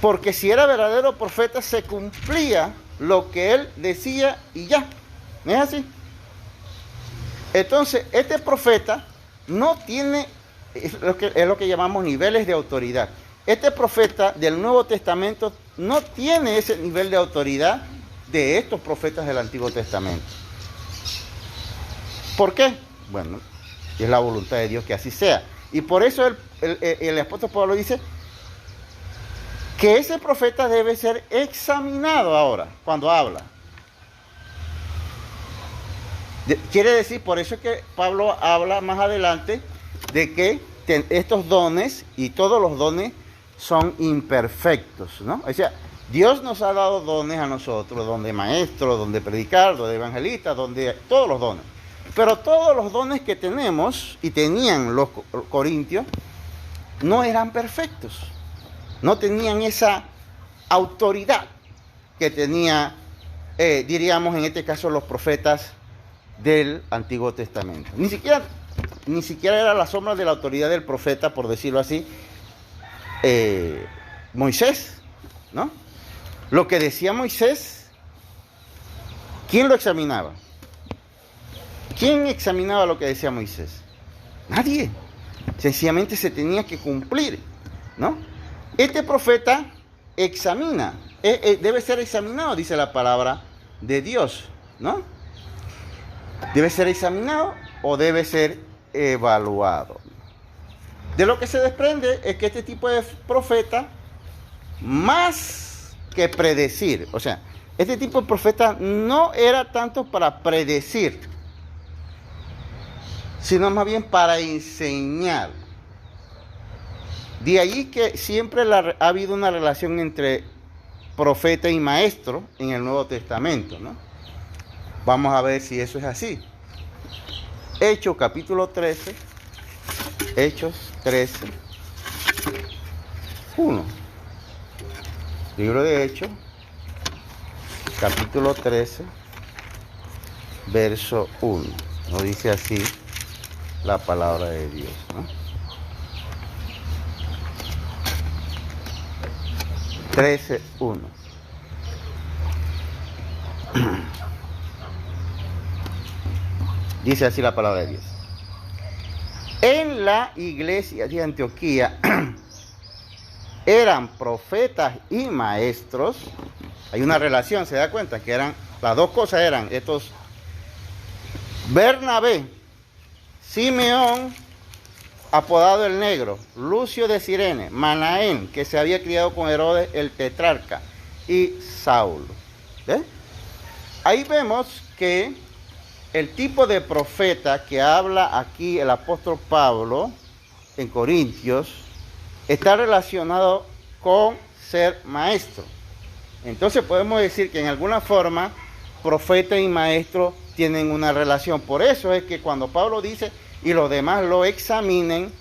porque si era verdadero profeta se cumplía lo que él decía y ya. ¿No es así? Entonces, este profeta no tiene, es lo que llamamos niveles de autoridad. Este profeta del Nuevo Testamento no tiene ese nivel de autoridad de estos profetas del Antiguo Testamento. ¿Por qué? Bueno, es la voluntad de Dios que así sea. Y por eso el apóstol Pablo dice que ese profeta debe ser examinado ahora, cuando habla. Quiere decir, por eso es que Pablo habla más adelante de que estos dones y todos los dones son imperfectos, ¿no? O sea, Dios nos ha dado dones a nosotros, don de maestro, don de predicar, don de evangelista, todos los dones. Pero todos los dones que tenemos y tenían los corintios no eran perfectos. No tenían esa autoridad que tenía, diríamos en este caso, los profetas del Antiguo Testamento. Ni siquiera era la sombra de la autoridad del profeta, por decirlo así, Moisés, ¿no? Lo que decía Moisés, ¿quién lo examinaba? ¿Quién examinaba lo que decía Moisés? Nadie. Sencillamente se tenía que cumplir, ¿no? Este profeta examina, debe ser examinado, dice la palabra de Dios, ¿no? Debe ser examinado o debe ser evaluado. De lo que se desprende es que este tipo de profeta, más que predecir, o sea, este tipo de profeta no era tanto para predecir, sino más bien para enseñar. De allí que siempre ha habido una relación entre profeta y maestro en el Nuevo Testamento, ¿no? Vamos a ver si eso es así. Hechos capítulo 13. Hechos 13. 1. Libro de Hechos, capítulo 13, verso 1. Nos dice así la palabra de Dios, ¿no? 13:1. Dice así la palabra de Dios. En la iglesia de Antioquía eran profetas y maestros. Hay una relación, se da cuenta que eran, las dos cosas eran estos: Bernabé, Simeón, apodado el Negro, Lucio de Cirene, Manaén, que se había criado con Herodes el tetrarca, y Saulo. ¿Ves? Ahí vemos que el tipo de profeta que habla aquí el apóstol Pablo en Corintios está relacionado con ser maestro. Entonces podemos decir que en alguna forma profeta y maestro tienen una relación. Por eso es que cuando Pablo dice y los demás lo examinen,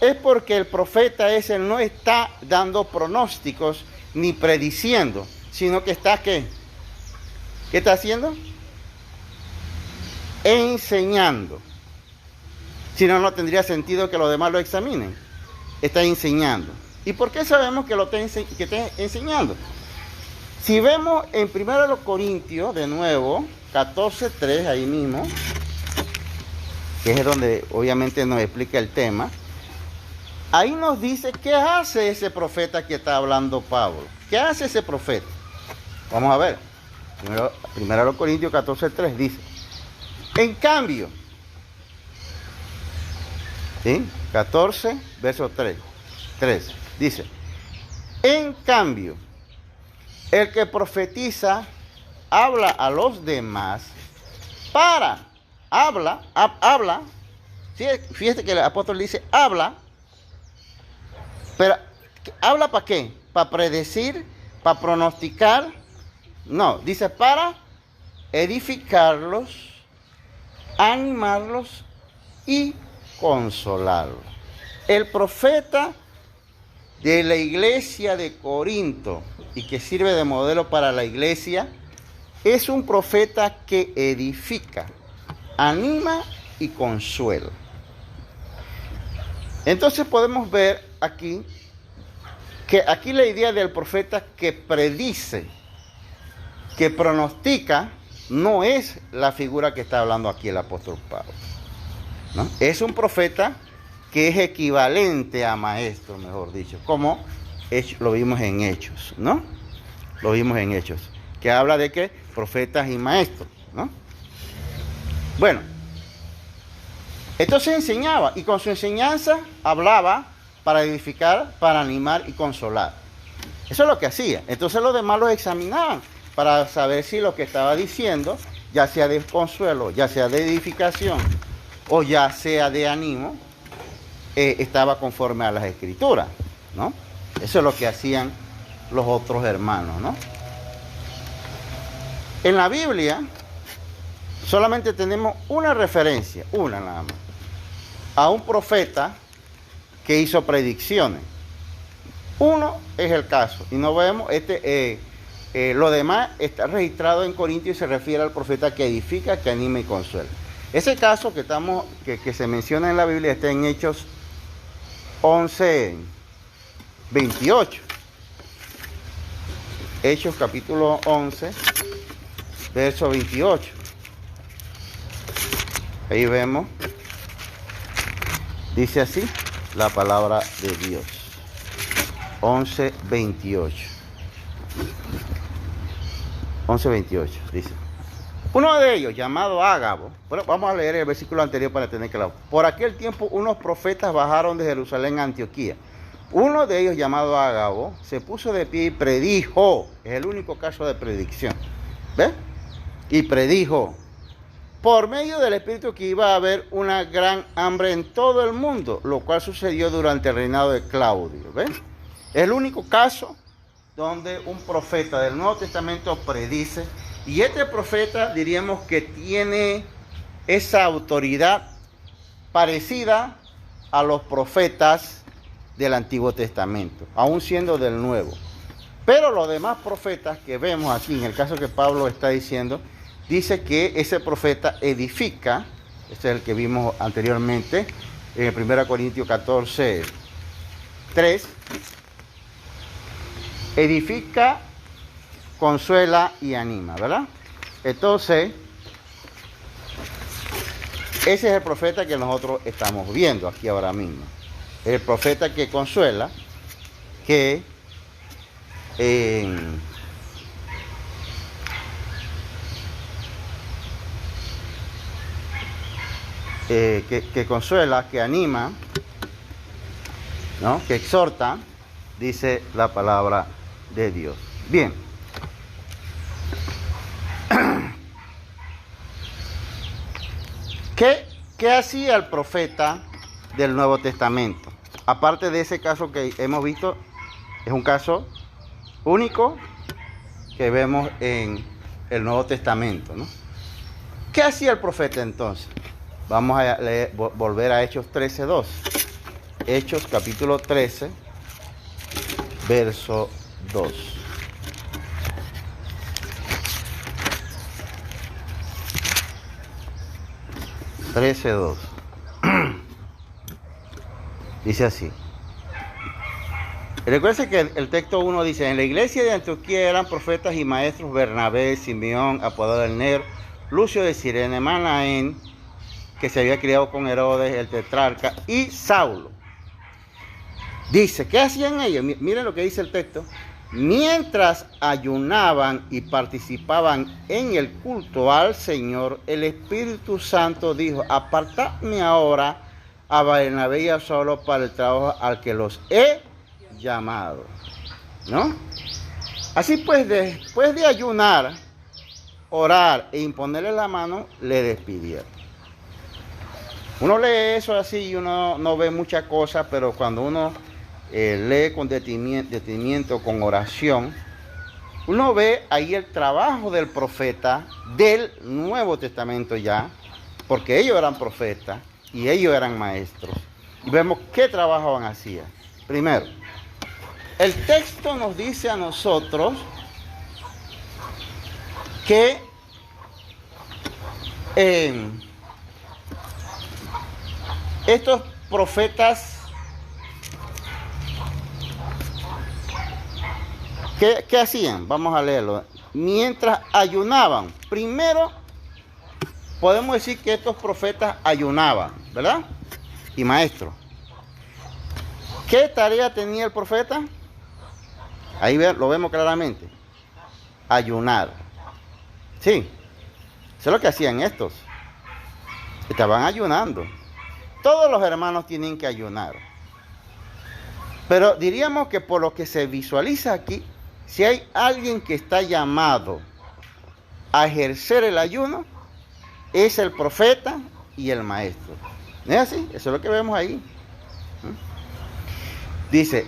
es porque el profeta ese no está dando pronósticos ni prediciendo, sino que está ¿qué? ¿Qué está haciendo? Enseñando. Si no, no tendría sentido que los demás lo examinen. Está enseñando. ¿Y por qué sabemos que lo está enseñando? Si vemos en 1 Corintios, de nuevo, 14:3, ahí mismo, que es donde obviamente nos explica el tema, ahí nos dice qué hace ese profeta que está hablando Pablo. ¿Qué hace ese profeta? Vamos a ver. 1 Corintios 14:3 dice: en cambio, ¿sí? 14, verso 3, dice: en cambio, el que profetiza habla a los demás habla, fíjate que el apóstol dice habla, pero ¿habla para qué? ¿Para predecir? ¿Para pronosticar? No, dice para edificarlos, animarlos y consolarlos. El profeta de la iglesia de Corinto, y que sirve de modelo para la iglesia, es un profeta que edifica, anima y consuela. Entonces podemos ver aquí que aquí la idea del profeta que predice, que pronostica, no es la figura que está hablando aquí el apóstol Pablo, ¿no? Es un profeta que es equivalente a maestro, mejor dicho, como lo vimos en Hechos, ¿no? Lo vimos en Hechos, que habla de que profetas y maestros, ¿no? Bueno, entonces enseñaba, y con su enseñanza hablaba para edificar, para animar y consolar. Eso es lo que hacía. Entonces los demás los examinaban para saber si lo que estaba diciendo, ya sea de consuelo, ya sea de edificación o ya sea de ánimo, estaba conforme a las escrituras, ¿no? Eso es lo que hacían los otros hermanos, ¿no? En la Biblia solamente tenemos una referencia, una nada más, a un profeta que hizo predicciones. Uno es el caso, y no vemos lo demás está registrado en Corintios y se refiere al profeta que edifica, que anima y consuela. Ese caso que se menciona en la Biblia está en Hechos 11:28. Hechos capítulo 11, verso 28. Ahí vemos, dice así la palabra de Dios. 11:28. 11:28 dice: uno de ellos, llamado Ágabo, bueno, vamos a leer el versículo anterior para tener claro. Por aquel tiempo unos profetas bajaron de Jerusalén a Antioquía. Uno de ellos, llamado Ágabo, se puso de pie y predijo. Es el único caso de predicción. ¿Ves? Y predijo por medio del Espíritu que iba a haber una gran hambre en todo el mundo, lo cual sucedió durante el reinado de Claudio. ¿Ves? Es el único caso donde un profeta del Nuevo Testamento predice, y este profeta diríamos que tiene esa autoridad parecida a los profetas del Antiguo Testamento, aún siendo del Nuevo. Pero los demás profetas que vemos aquí, en el caso que Pablo está diciendo, dice que ese profeta edifica, este es el que vimos anteriormente, en 1 Corintios 14, 3, edifica, consuela y anima, ¿verdad? Entonces, ese es el profeta que nosotros estamos viendo aquí ahora mismo. El profeta que consuela, que consuela, que anima, ¿no? Que exhorta, dice la palabra de Dios. Bien. ¿Qué hacía el profeta del Nuevo Testamento? Aparte de ese caso que hemos visto, es un caso único que vemos en el Nuevo Testamento, ¿no? ¿Qué hacía el profeta entonces? Vamos a volver a Hechos 13:2. Hechos capítulo 13, verso 2. Dice así. Recuerden que el texto 1 dice: en la iglesia de Antioquía eran profetas y maestros Bernabé, Simeón, apodado el Negro, Lucio de Cirene, Manaén, que se había criado con Herodes, el tetrarca, y Saulo. Dice, ¿qué hacían ellos? Miren lo que dice el texto. Mientras ayunaban y participaban en el culto al Señor, el Espíritu Santo dijo: apartadme ahora a Bernabé y a Saulo para el trabajo al que los he llamado, ¿no? Así pues, después de ayunar, orar e imponerle la mano, le despidieron. Uno lee eso así y uno no ve muchas cosas, pero cuando uno lee con detenimiento, con oración, uno ve ahí el trabajo del profeta del Nuevo Testamento ya, porque ellos eran profetas y ellos eran maestros. Y vemos qué trabajo hacían. Primero, el texto nos dice a nosotros que estos profetas, ¿qué hacían? Vamos a leerlo. Mientras ayunaban, primero podemos decir que estos profetas ayunaban, ¿verdad? Y maestros. ¿Qué tarea tenía el profeta? Ahí lo vemos claramente. Ayunar. Sí, eso es lo que hacían estos. Estaban ayunando. Todos los hermanos tienen que ayunar. Pero diríamos que por lo que se visualiza aquí, si hay alguien que está llamado a ejercer el ayuno, es el profeta y el maestro. ¿No es así? Eso es lo que vemos ahí. Dice,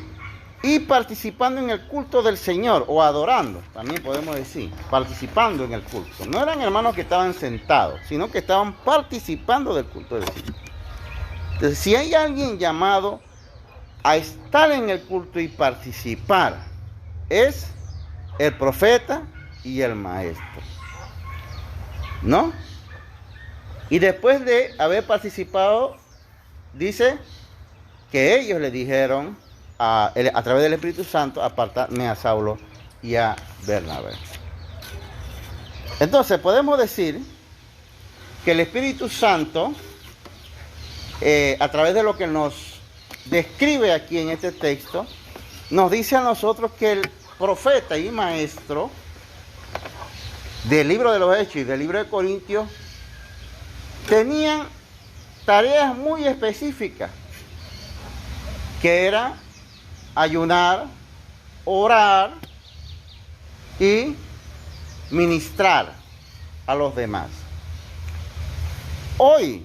y participando en el culto del Señor, o adorando, también podemos decir, participando en el culto. No eran hermanos que estaban sentados, sino que estaban participando del culto del Señor. Entonces, si hay alguien llamado a estar en el culto y participar, es el profeta y el maestro, ¿no? Y después de haber participado, dice que ellos le dijeron a través del Espíritu Santo: apartadme a Saulo y a Bernabé. Entonces podemos decir que el Espíritu Santo, a través de lo que nos describe aquí en este texto, nos dice a nosotros que el profeta y maestro del libro de los Hechos y del libro de Corintios tenían tareas muy específicas, que era ayunar, orar y ministrar a los demás. Hoy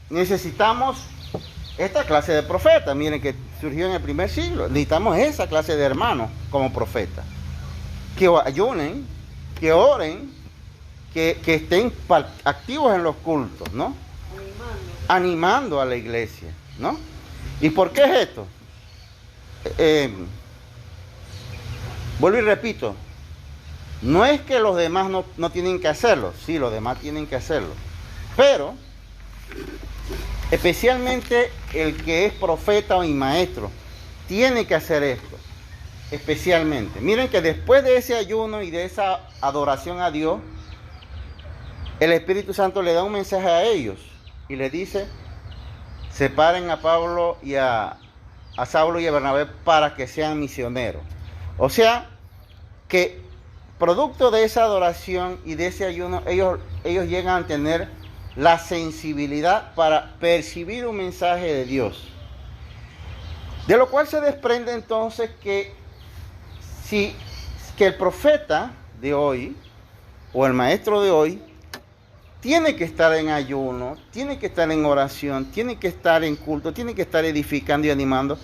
necesitamos esta clase de profetas. Miren que surgió en el primer siglo. Necesitamos esa clase de hermanos como profetas, que ayunen, que oren, que estén activos en los cultos, ¿no? Animando a la iglesia, ¿no? ¿Y por qué es esto? vuelvo y repito, no es que los demás no tienen que hacerlo, sí, los demás tienen que hacerlo, pero especialmente el que es profeta y maestro tiene que hacer esto, especialmente. Miren que después de ese ayuno y de esa adoración a Dios, el Espíritu Santo le da un mensaje a ellos y les dice: separen a Pablo y a Saulo y a Bernabé para que sean misioneros. O sea, que producto de esa adoración y de ese ayuno, ellos llegan a tener la sensibilidad para percibir un mensaje de Dios. De lo cual se desprende entonces que el profeta de hoy, o el maestro de hoy, tiene que estar en ayuno, tiene que estar en oración, tiene que estar en culto, tiene que estar edificando y animando,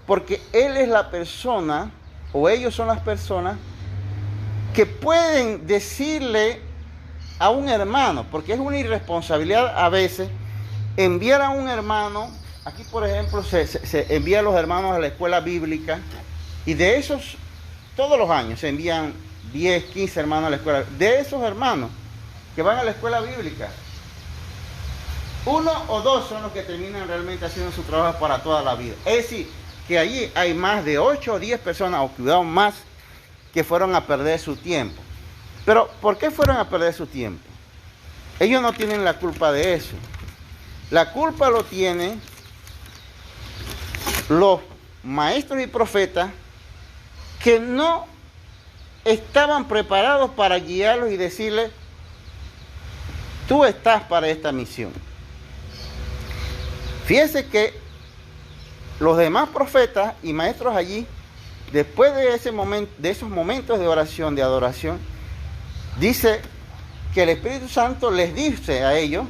porque él es la persona, o ellos son las personas, que pueden decirle a un hermano, porque es una irresponsabilidad a veces enviar a un hermano. Aquí, por ejemplo, se envía a los hermanos a la escuela bíblica, y de esos, todos los años se envían 10, 15 hermanos a la escuela. De esos hermanos que van a la escuela bíblica, 1 o 2 son los que terminan realmente haciendo su trabajo para toda la vida. Es decir, que allí hay más de 8 o 10 personas, o cuidado más, que fueron a perder su tiempo. Pero, ¿por qué fueron a perder su tiempo? Ellos no tienen la culpa de eso. La culpa lo tienen los maestros y profetas que no estaban preparados para guiarlos y decirles: tú estás para esta misión. Fíjense que los demás profetas y maestros allí, después de esos momentos de oración, de adoración, dice que el Espíritu Santo les dice a ellos: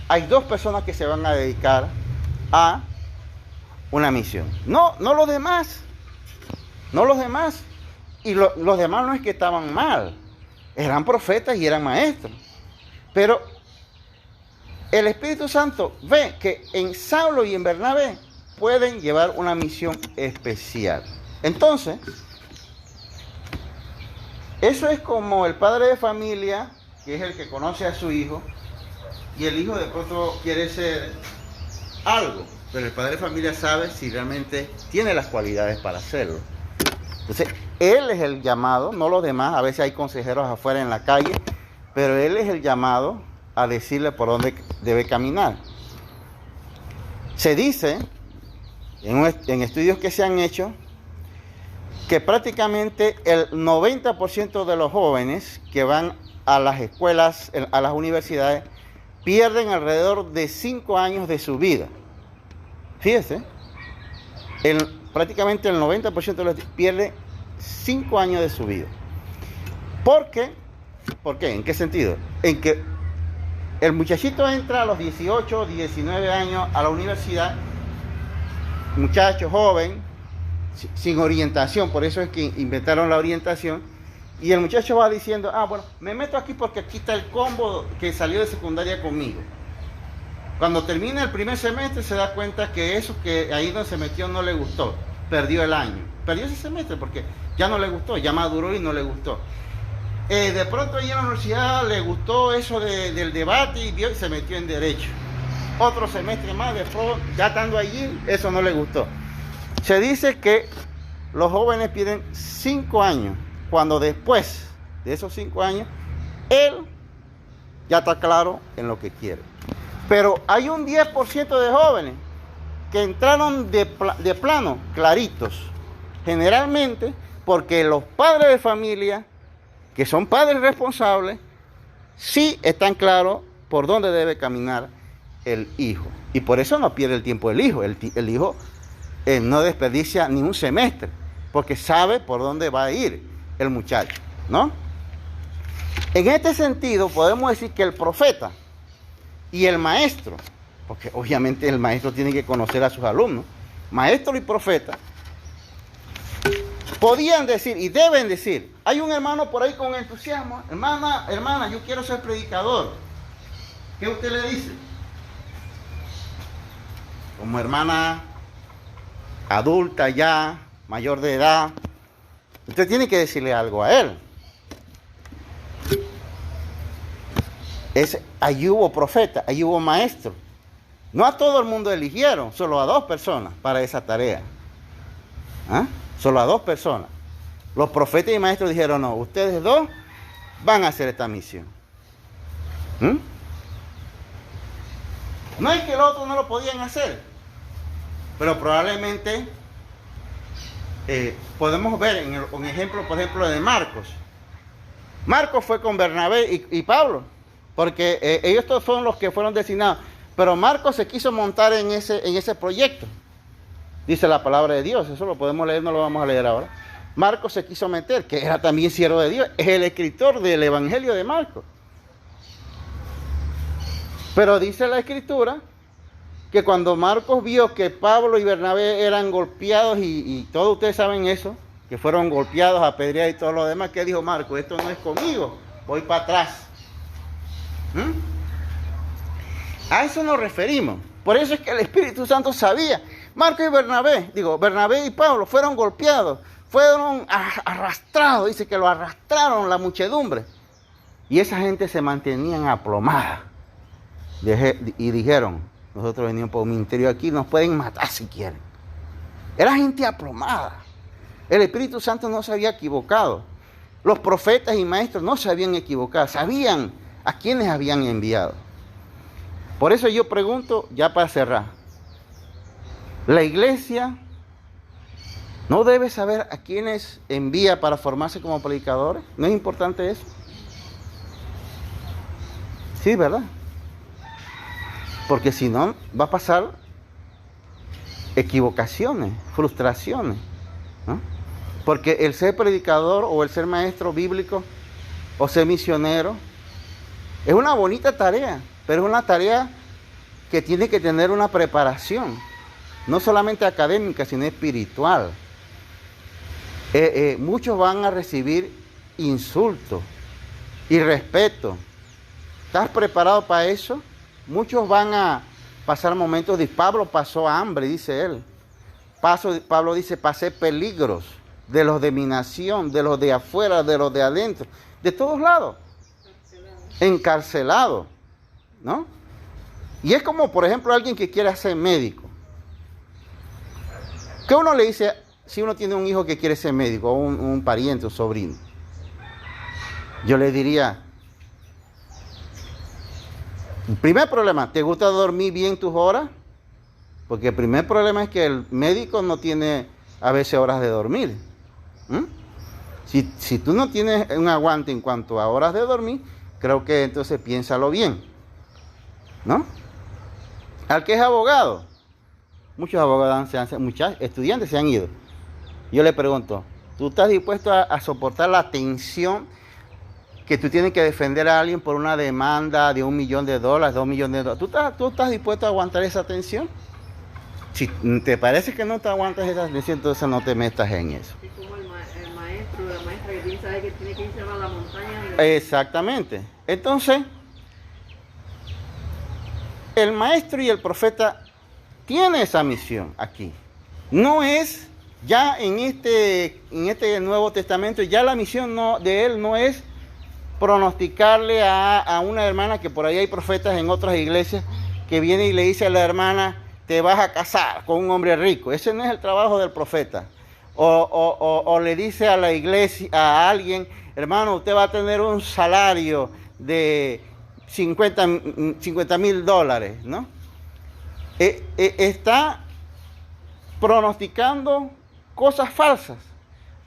hay 2 personas que se van a dedicar a una misión. No los demás. No los demás. Y los demás no es que estaban mal. Eran profetas y eran maestros. Pero el Espíritu Santo ve que en Saulo y en Bernabé pueden llevar una misión especial. Entonces, eso es como el padre de familia, que es el que conoce a su hijo, y el hijo de pronto quiere ser algo, pero el padre de familia sabe si realmente tiene las cualidades para hacerlo. Entonces, él es el llamado, no los demás. A veces hay consejeros afuera en la calle, pero él es el llamado a decirle por dónde debe caminar. Se dice, en estudios que se han hecho, que prácticamente el 90% de los jóvenes que van a las escuelas, a las universidades, pierden alrededor de 5 años de su vida. Fíjese, prácticamente el 90% de los pierde 5 años de su vida. ¿Por qué? ¿Por qué? ¿En qué sentido? En que el muchachito entra a los 18, 19 años a la universidad, muchacho joven, sin orientación, por eso es que inventaron la orientación, y el muchacho va diciendo: bueno, me meto aquí porque aquí está el combo que salió de secundaria conmigo. Cuando termina el primer semestre se da cuenta que eso que ahí donde se metió no le gustó, perdió el año, perdió ese semestre porque ya no le gustó, ya maduró y no le gustó. De pronto ahí en la universidad le gustó eso del debate y vio y se metió en derecho. Otro semestre más, después ya estando allí, eso no le gustó. Se dice que los jóvenes pierden 5 años, cuando después de esos 5 años, él ya está claro en lo que quiere. Pero hay un 10% de jóvenes que entraron de plano claritos, generalmente porque los padres de familia, que son padres responsables, sí están claros por dónde debe caminar el hijo. Y por eso no pierde el tiempo el hijo. El hijo no desperdicia ni un semestre, porque sabe por dónde va a ir el muchacho, ¿no? En este sentido, podemos decir que el profeta y el maestro, porque obviamente el maestro tiene que conocer a sus alumnos, maestro y profeta, podían decir y deben decir: hay un hermano por ahí con entusiasmo, hermana, yo quiero ser predicador. ¿Qué usted le dice? Como hermana adulta ya, mayor de edad. Usted tiene que decirle algo a él. Allí hubo profeta, allí hubo maestro. No a todo el mundo eligieron, solo a 2 personas para esa tarea. ¿Ah? Solo a 2 personas. Los profetas y maestros dijeron, no, ustedes 2 van a hacer esta misión. No es que el otro no lo podían hacer, pero probablemente podemos ver en un ejemplo, por ejemplo, de Marcos. Marcos fue con Bernabé y Pablo, porque ellos todos fueron los que fueron designados, pero Marcos se quiso montar en ese proyecto. Dice la palabra de Dios, eso lo podemos leer, no lo vamos a leer ahora. Marcos se quiso meter, que era también siervo de Dios, es el escritor del Evangelio de Marcos. Pero dice la Escritura que cuando Marcos vio que Pablo y Bernabé eran golpeados, y todos ustedes saben eso, que fueron golpeados, apedreados y todo lo demás, ¿qué dijo Marcos? Esto no es conmigo, voy para atrás. A eso nos referimos. Por eso es que el Espíritu Santo sabía. Marcos y Bernabé y Pablo fueron golpeados, fueron arrastrados, dice que lo arrastraron la muchedumbre. Y esa gente se mantenían aplomada. Y dijeron, nosotros venimos por un ministerio aquí, nos pueden matar si quieren. Era gente aplomada. El Espíritu Santo no se había equivocado. Los profetas y maestros no se habían equivocado, sabían a quiénes habían enviado. Por eso yo pregunto, ya para cerrar, ¿la iglesia no debe saber a quiénes envía para formarse como predicadores? ¿No es importante eso? Sí, ¿verdad? Porque si no, va a pasar equivocaciones, frustraciones, ¿no? Porque el ser predicador o el ser maestro bíblico o ser misionero es una bonita tarea, pero es una tarea que tiene que tener una preparación, no solamente académica, sino espiritual. Muchos van a recibir insultos, irrespeto. ¿Estás preparado para eso? Muchos van a pasar momentos de... Pablo pasó hambre, dice él. Pablo dice, pasé peligros de los de mi nación, de los de afuera, de los de adentro, de todos lados. Encarcelado, ¿no? Y es como, por ejemplo, alguien que quiere ser médico. ¿Qué uno le dice si uno tiene un hijo que quiere ser médico, o un pariente, un sobrino? Yo le diría... El primer problema, ¿te gusta dormir bien tus horas? Porque el primer problema es que el médico no tiene a veces horas de dormir. Si tú no tienes un aguante en cuanto a horas de dormir, creo que entonces piénsalo bien, ¿no? Al que es abogado, muchos abogados, muchos estudiantes se han ido. Yo le pregunto, ¿tú estás dispuesto a soportar la tensión que tú tienes que defender a alguien por una demanda de $1 millón, $2 millones? ¿Tú estás dispuesto a aguantar esa tensión? Si te parece que no te aguantas esa tensión, entonces no te metas en eso. Es como el maestro o la maestra que piensa que tiene que irse a la montaña. Exactamente. Entonces, el maestro y el profeta tienen esa misión aquí. No es, ya en este Nuevo Testamento, ya la misión de él no es pronosticarle a una hermana, que por ahí hay profetas en otras iglesias, que viene y le dice a la hermana, te vas a casar con un hombre rico. Ese no es el trabajo del profeta. O le dice a la iglesia, a alguien, hermano, usted va a tener un salario de $50,000, ¿no? Está pronosticando cosas falsas.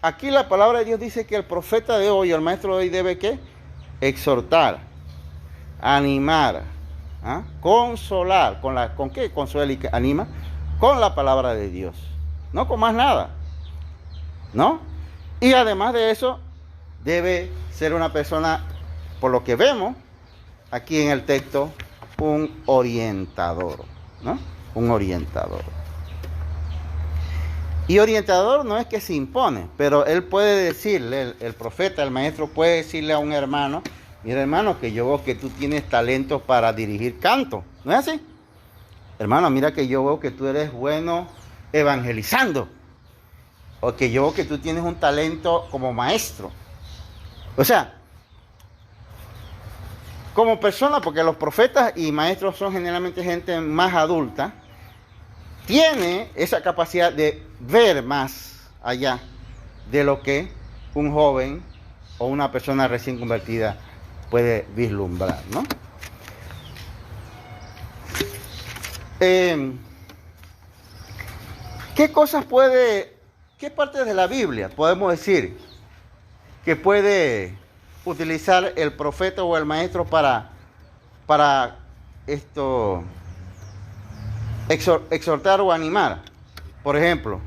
Aquí la palabra de Dios dice que el profeta de hoy, el maestro de hoy, debe ¿qué? Exhortar, animar, consolar. ¿Con qué consuela y anima? Con la palabra de Dios, no con más nada, ¿no? Y además de eso, debe ser una persona, por lo que vemos aquí en el texto, un orientador, ¿no? Un orientador. Y orientador no es que se impone, pero él puede decirle, el profeta, el maestro puede decirle a un hermano, mira hermano, que yo veo que tú tienes talento para dirigir canto, ¿no es así? Hermano, mira que yo veo que tú eres bueno evangelizando. o que yo veo que tú tienes un talento como maestro. O sea, como persona, porque los profetas y maestros son generalmente gente más adulta, tiene esa capacidad de ver más allá de lo que un joven o una persona recién convertida puede vislumbrar, ¿no? ¿Qué partes de la Biblia podemos decir que puede utilizar el profeta o el maestro para exhortar o animar? Por ejemplo,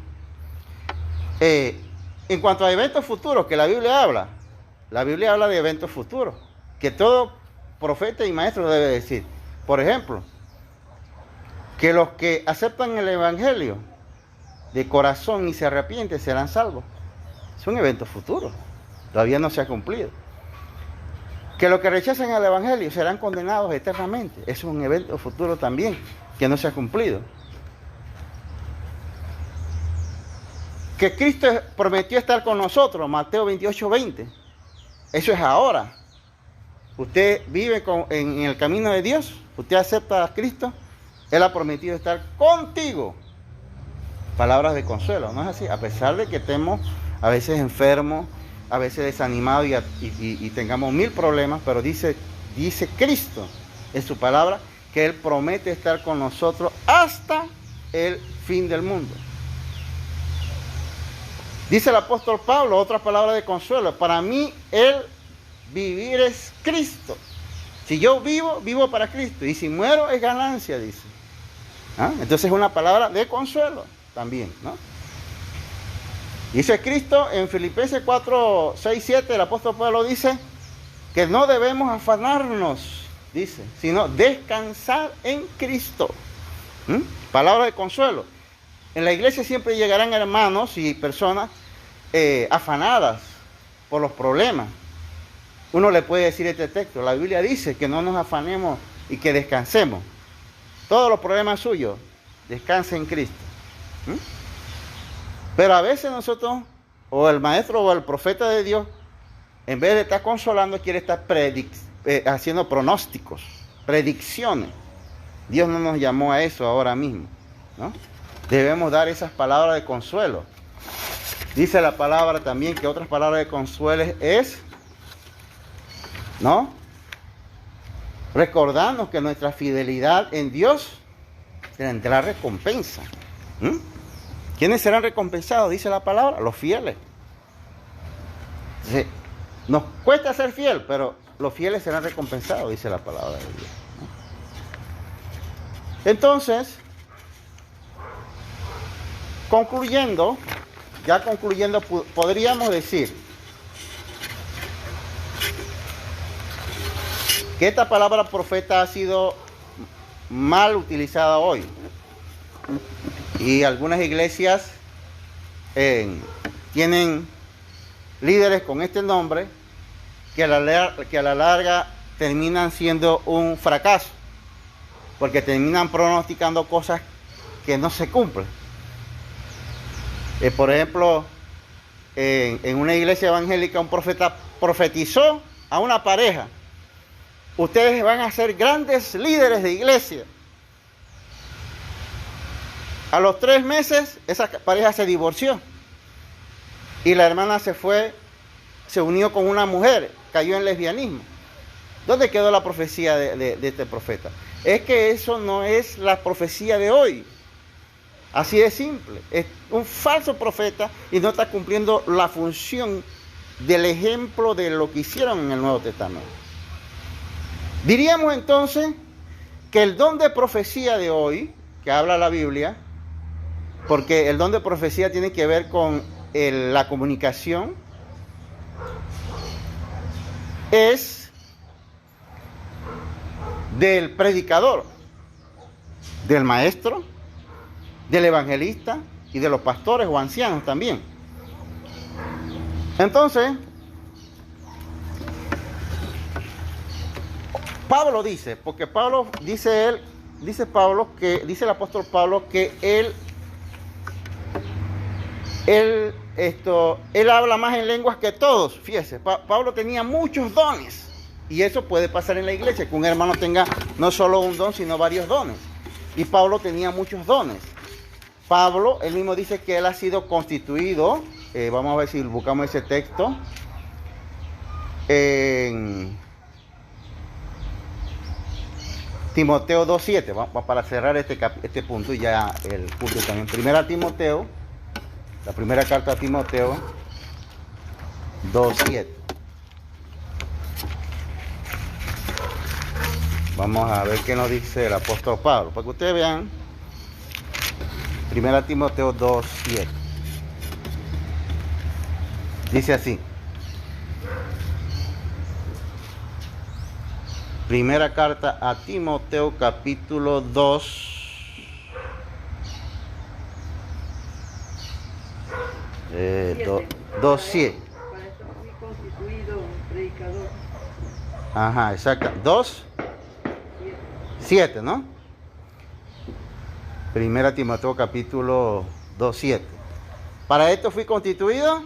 en cuanto a eventos futuros que la Biblia habla de eventos futuros que todo profeta y maestro debe decir. Por ejemplo, que los que aceptan el Evangelio de corazón y se arrepienten serán salvos. Es un evento futuro, todavía no se ha cumplido. Que los que rechazan el Evangelio serán condenados eternamente. Es un evento futuro también, que no se ha cumplido. Que Cristo prometió estar con nosotros, Mateo 28:20. Eso es ahora. Usted vive en el camino de Dios, usted acepta a Cristo, Él ha prometido estar contigo. Palabras de consuelo, ¿no es así? A pesar de que estemos a veces enfermos, a veces desanimados y tengamos 1000 problemas, pero dice Cristo en su palabra que Él promete estar con nosotros hasta el fin del mundo. Dice el apóstol Pablo, otra palabra de consuelo: para mí el vivir es Cristo. Si yo vivo para Cristo, y si muero es ganancia, dice. Entonces es una palabra de consuelo también, ¿no? Dice Cristo en Filipenses 4:6-7, el apóstol Pablo dice que no debemos afanarnos, dice, sino descansar en Cristo. Palabra de consuelo. En la iglesia siempre llegarán hermanos y personas afanadas por los problemas. Uno le puede decir este texto: la Biblia dice que no nos afanemos y que descansemos. Todos los problemas suyos, descanse en Cristo. Pero a veces nosotros, o el maestro o el profeta de Dios, en vez de estar consolando, quiere estar haciendo pronósticos, predicciones. Dios no nos llamó a eso ahora mismo, ¿no? Debemos dar esas palabras de consuelo. Dice la palabra también que otras palabras de consuelo es, ¿no?, recordarnos que nuestra fidelidad en Dios tendrá recompensa. ¿Quiénes serán recompensados? Dice la palabra, los fieles. Entonces, nos cuesta ser fiel, pero los fieles serán recompensados, dice la palabra de Dios. Entonces, concluyendo, podríamos decir que esta palabra profeta ha sido mal utilizada hoy. Y algunas iglesias tienen líderes con este nombre que a la larga terminan siendo un fracaso, porque terminan pronosticando cosas que no se cumplen. Por ejemplo, en una iglesia evangélica un profeta profetizó a una pareja: ustedes van a ser grandes líderes de iglesia. A los 3 meses, esa pareja se divorció. Y la hermana se unió con una mujer, cayó en lesbianismo. ¿Dónde quedó la profecía de este profeta? Es que eso no es la profecía de hoy. Así de simple. Es un falso profeta y no está cumpliendo la función del ejemplo de lo que hicieron en el Nuevo Testamento. Diríamos entonces que el don de profecía de hoy, que habla la Biblia, porque el don de profecía tiene que ver con la comunicación, es del predicador, del maestro, del evangelista y de los pastores o ancianos también. Entonces, Pablo dice, porque Pablo dice el apóstol Pablo que él él habla más en lenguas que todos. Fíjese, Pablo tenía muchos dones. Y eso puede pasar en la iglesia, que un hermano tenga no solo un don, sino varios dones. Y Pablo tenía muchos dones. Pablo, él mismo dice que él ha sido constituido, vamos a ver si buscamos ese texto, en Timoteo 2.7, para cerrar este punto y ya el punto también. Primera Timoteo, la primera carta a Timoteo 2.7. Vamos a ver qué nos dice el apóstol Pablo, para que ustedes vean. Primera Timoteo 2.7. Dice así. Primera carta a Timoteo, capítulo 2. 2.7. Para eso fui constituido predicador. Ajá, exacto. 2.7, ¿no? Primera Timoteo, capítulo 2.7. Para esto fui constituido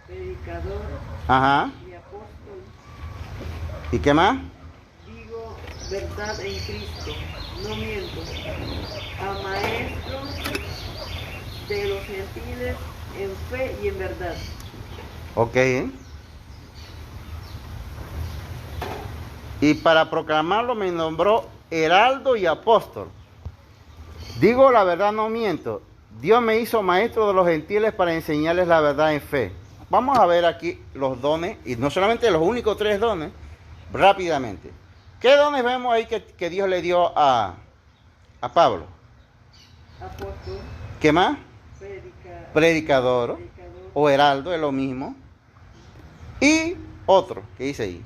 Predicador ajá. y apóstol. ¿Y qué más? Digo verdad en Cristo, no miento. A maestros de los gentiles en fe y en verdad. Ok. Y para proclamarlo me nombró heraldo y apóstol. Digo la verdad, no miento. Dios me hizo maestro de los gentiles para enseñarles la verdad en fe. Vamos a ver aquí los dones, y no solamente los únicos 3 dones, rápidamente. ¿Qué dones vemos ahí que Dios le dio a Pablo? Apóstol, ¿Qué más? Predicador predicador, o heraldo, es lo mismo. Y otro, ¿qué dice ahí?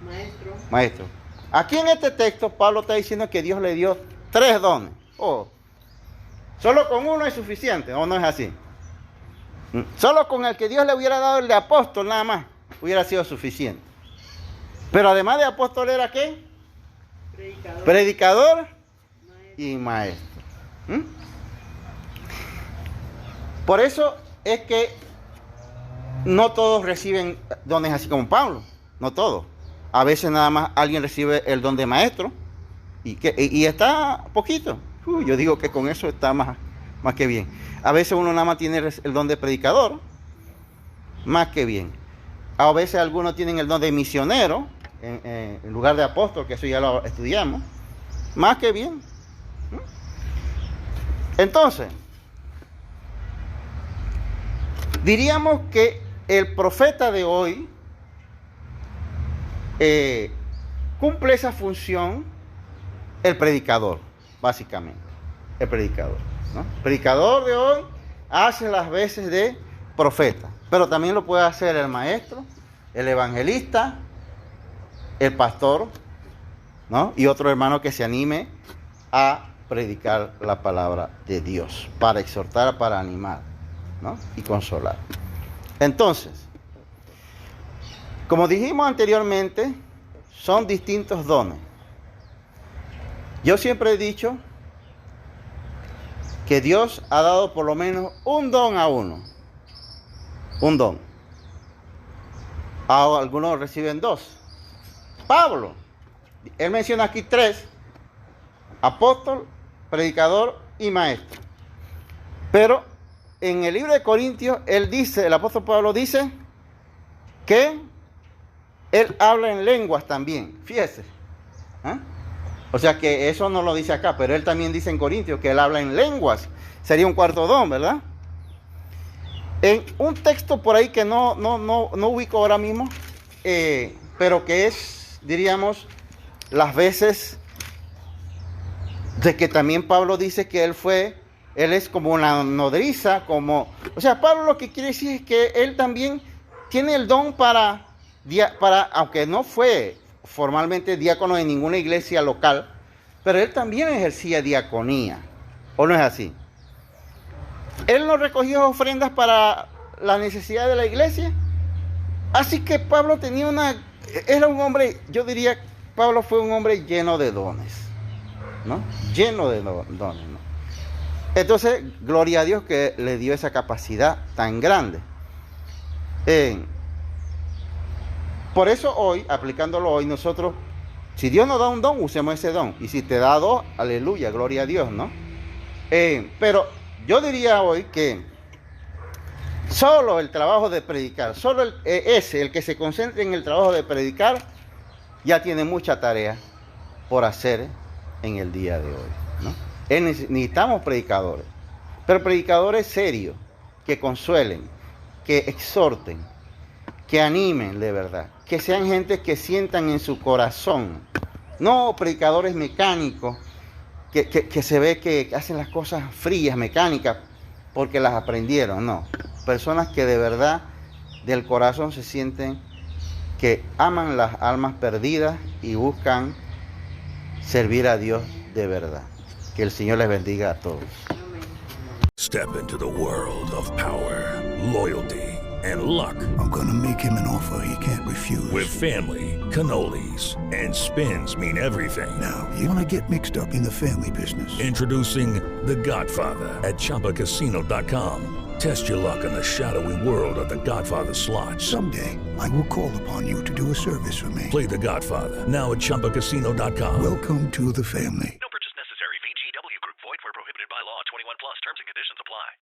maestro. Maestro. Aquí en este texto Pablo está diciendo que Dios le dio 3 dones. Oh, solo con uno es suficiente, ¿o no es así? Solo con el que Dios le hubiera dado el de apóstol nada más hubiera sido suficiente. Pero además de apóstol era ¿qué? Predicador y maestro. Por eso es que no todos reciben dones así como Pablo, no todos. A veces nada más alguien recibe el don de maestro y está poquito. Yo digo que con eso está más que bien. A veces uno nada más tiene el don de predicador, más que bien. A veces algunos tienen el don de misionero, en lugar de apóstol, que eso ya lo estudiamos, más que bien. Entonces, diríamos que el profeta de hoy cumple esa función, el predicador, básicamente, el predicador, ¿no? El predicador de hoy hace las veces de profeta, pero también lo puede hacer el maestro, el evangelista, el pastor, ¿no? Y otro hermano que se anime a predicar la palabra de Dios, para exhortar, para animar, ¿no? Y consolar. Entonces, como dijimos anteriormente, son distintos dones. Yo siempre he dicho que Dios ha dado por lo menos un don a uno. Un don. Algunos reciben 2. Pablo, él menciona aquí 3. Apóstol, predicador y maestro. Pero en el libro de Corintios, el apóstol Pablo dice que él habla en lenguas también. Fíjese. O sea que eso no lo dice acá, pero él también dice en Corintios que él habla en lenguas. Sería un cuarto don, ¿verdad? En un texto por ahí que no ubico ahora mismo, pero que es, diríamos, las veces de que también Pablo dice que él es como una nodriza, o sea, Pablo lo que quiere decir es que él también tiene el don para aunque no fue formalmente diácono en ninguna iglesia local, pero él también ejercía diaconía, ¿o no es así? Él no recogía ofrendas para la necesidad de la iglesia, así que Pablo era un hombre, yo diría, Pablo fue un hombre lleno de dones, ¿no? Lleno de dones, ¿no? Entonces, gloria a Dios que le dio esa capacidad tan grande. Por eso hoy, aplicándolo hoy, nosotros, si Dios nos da un don, usemos ese don. Y si te da dos, aleluya, gloria a Dios, ¿no? Pero yo diría hoy que solo el trabajo de predicar, solo el que se concentre en el trabajo de predicar, ya tiene mucha tarea por hacer en el día de hoy, ¿no? Necesitamos predicadores, pero predicadores serios, que consuelen, que exhorten, que animen de verdad, que sean gente que sientan en su corazón, no predicadores mecánicos, que se ve que hacen las cosas frías, mecánicas, porque las aprendieron, no. Personas que de verdad, del corazón se sienten que aman las almas perdidas y buscan servir a Dios de verdad. Que el Señor les bendiga a todos. Step into the world of power, loyalty, and luck. I'm gonna make him an offer he can't refuse. With family, cannolis, and spins mean everything. Now, you wanna get mixed up in the family business. Introducing The Godfather at ChumbaCasino.com. Test your luck in the shadowy world of The Godfather slot. Someday, I will call upon you to do a service for me. Play The Godfather now at ChumbaCasino.com. Welcome to the family. No purchase necessary. VGW Group. Void where prohibited by law. 21 plus. Terms and conditions apply.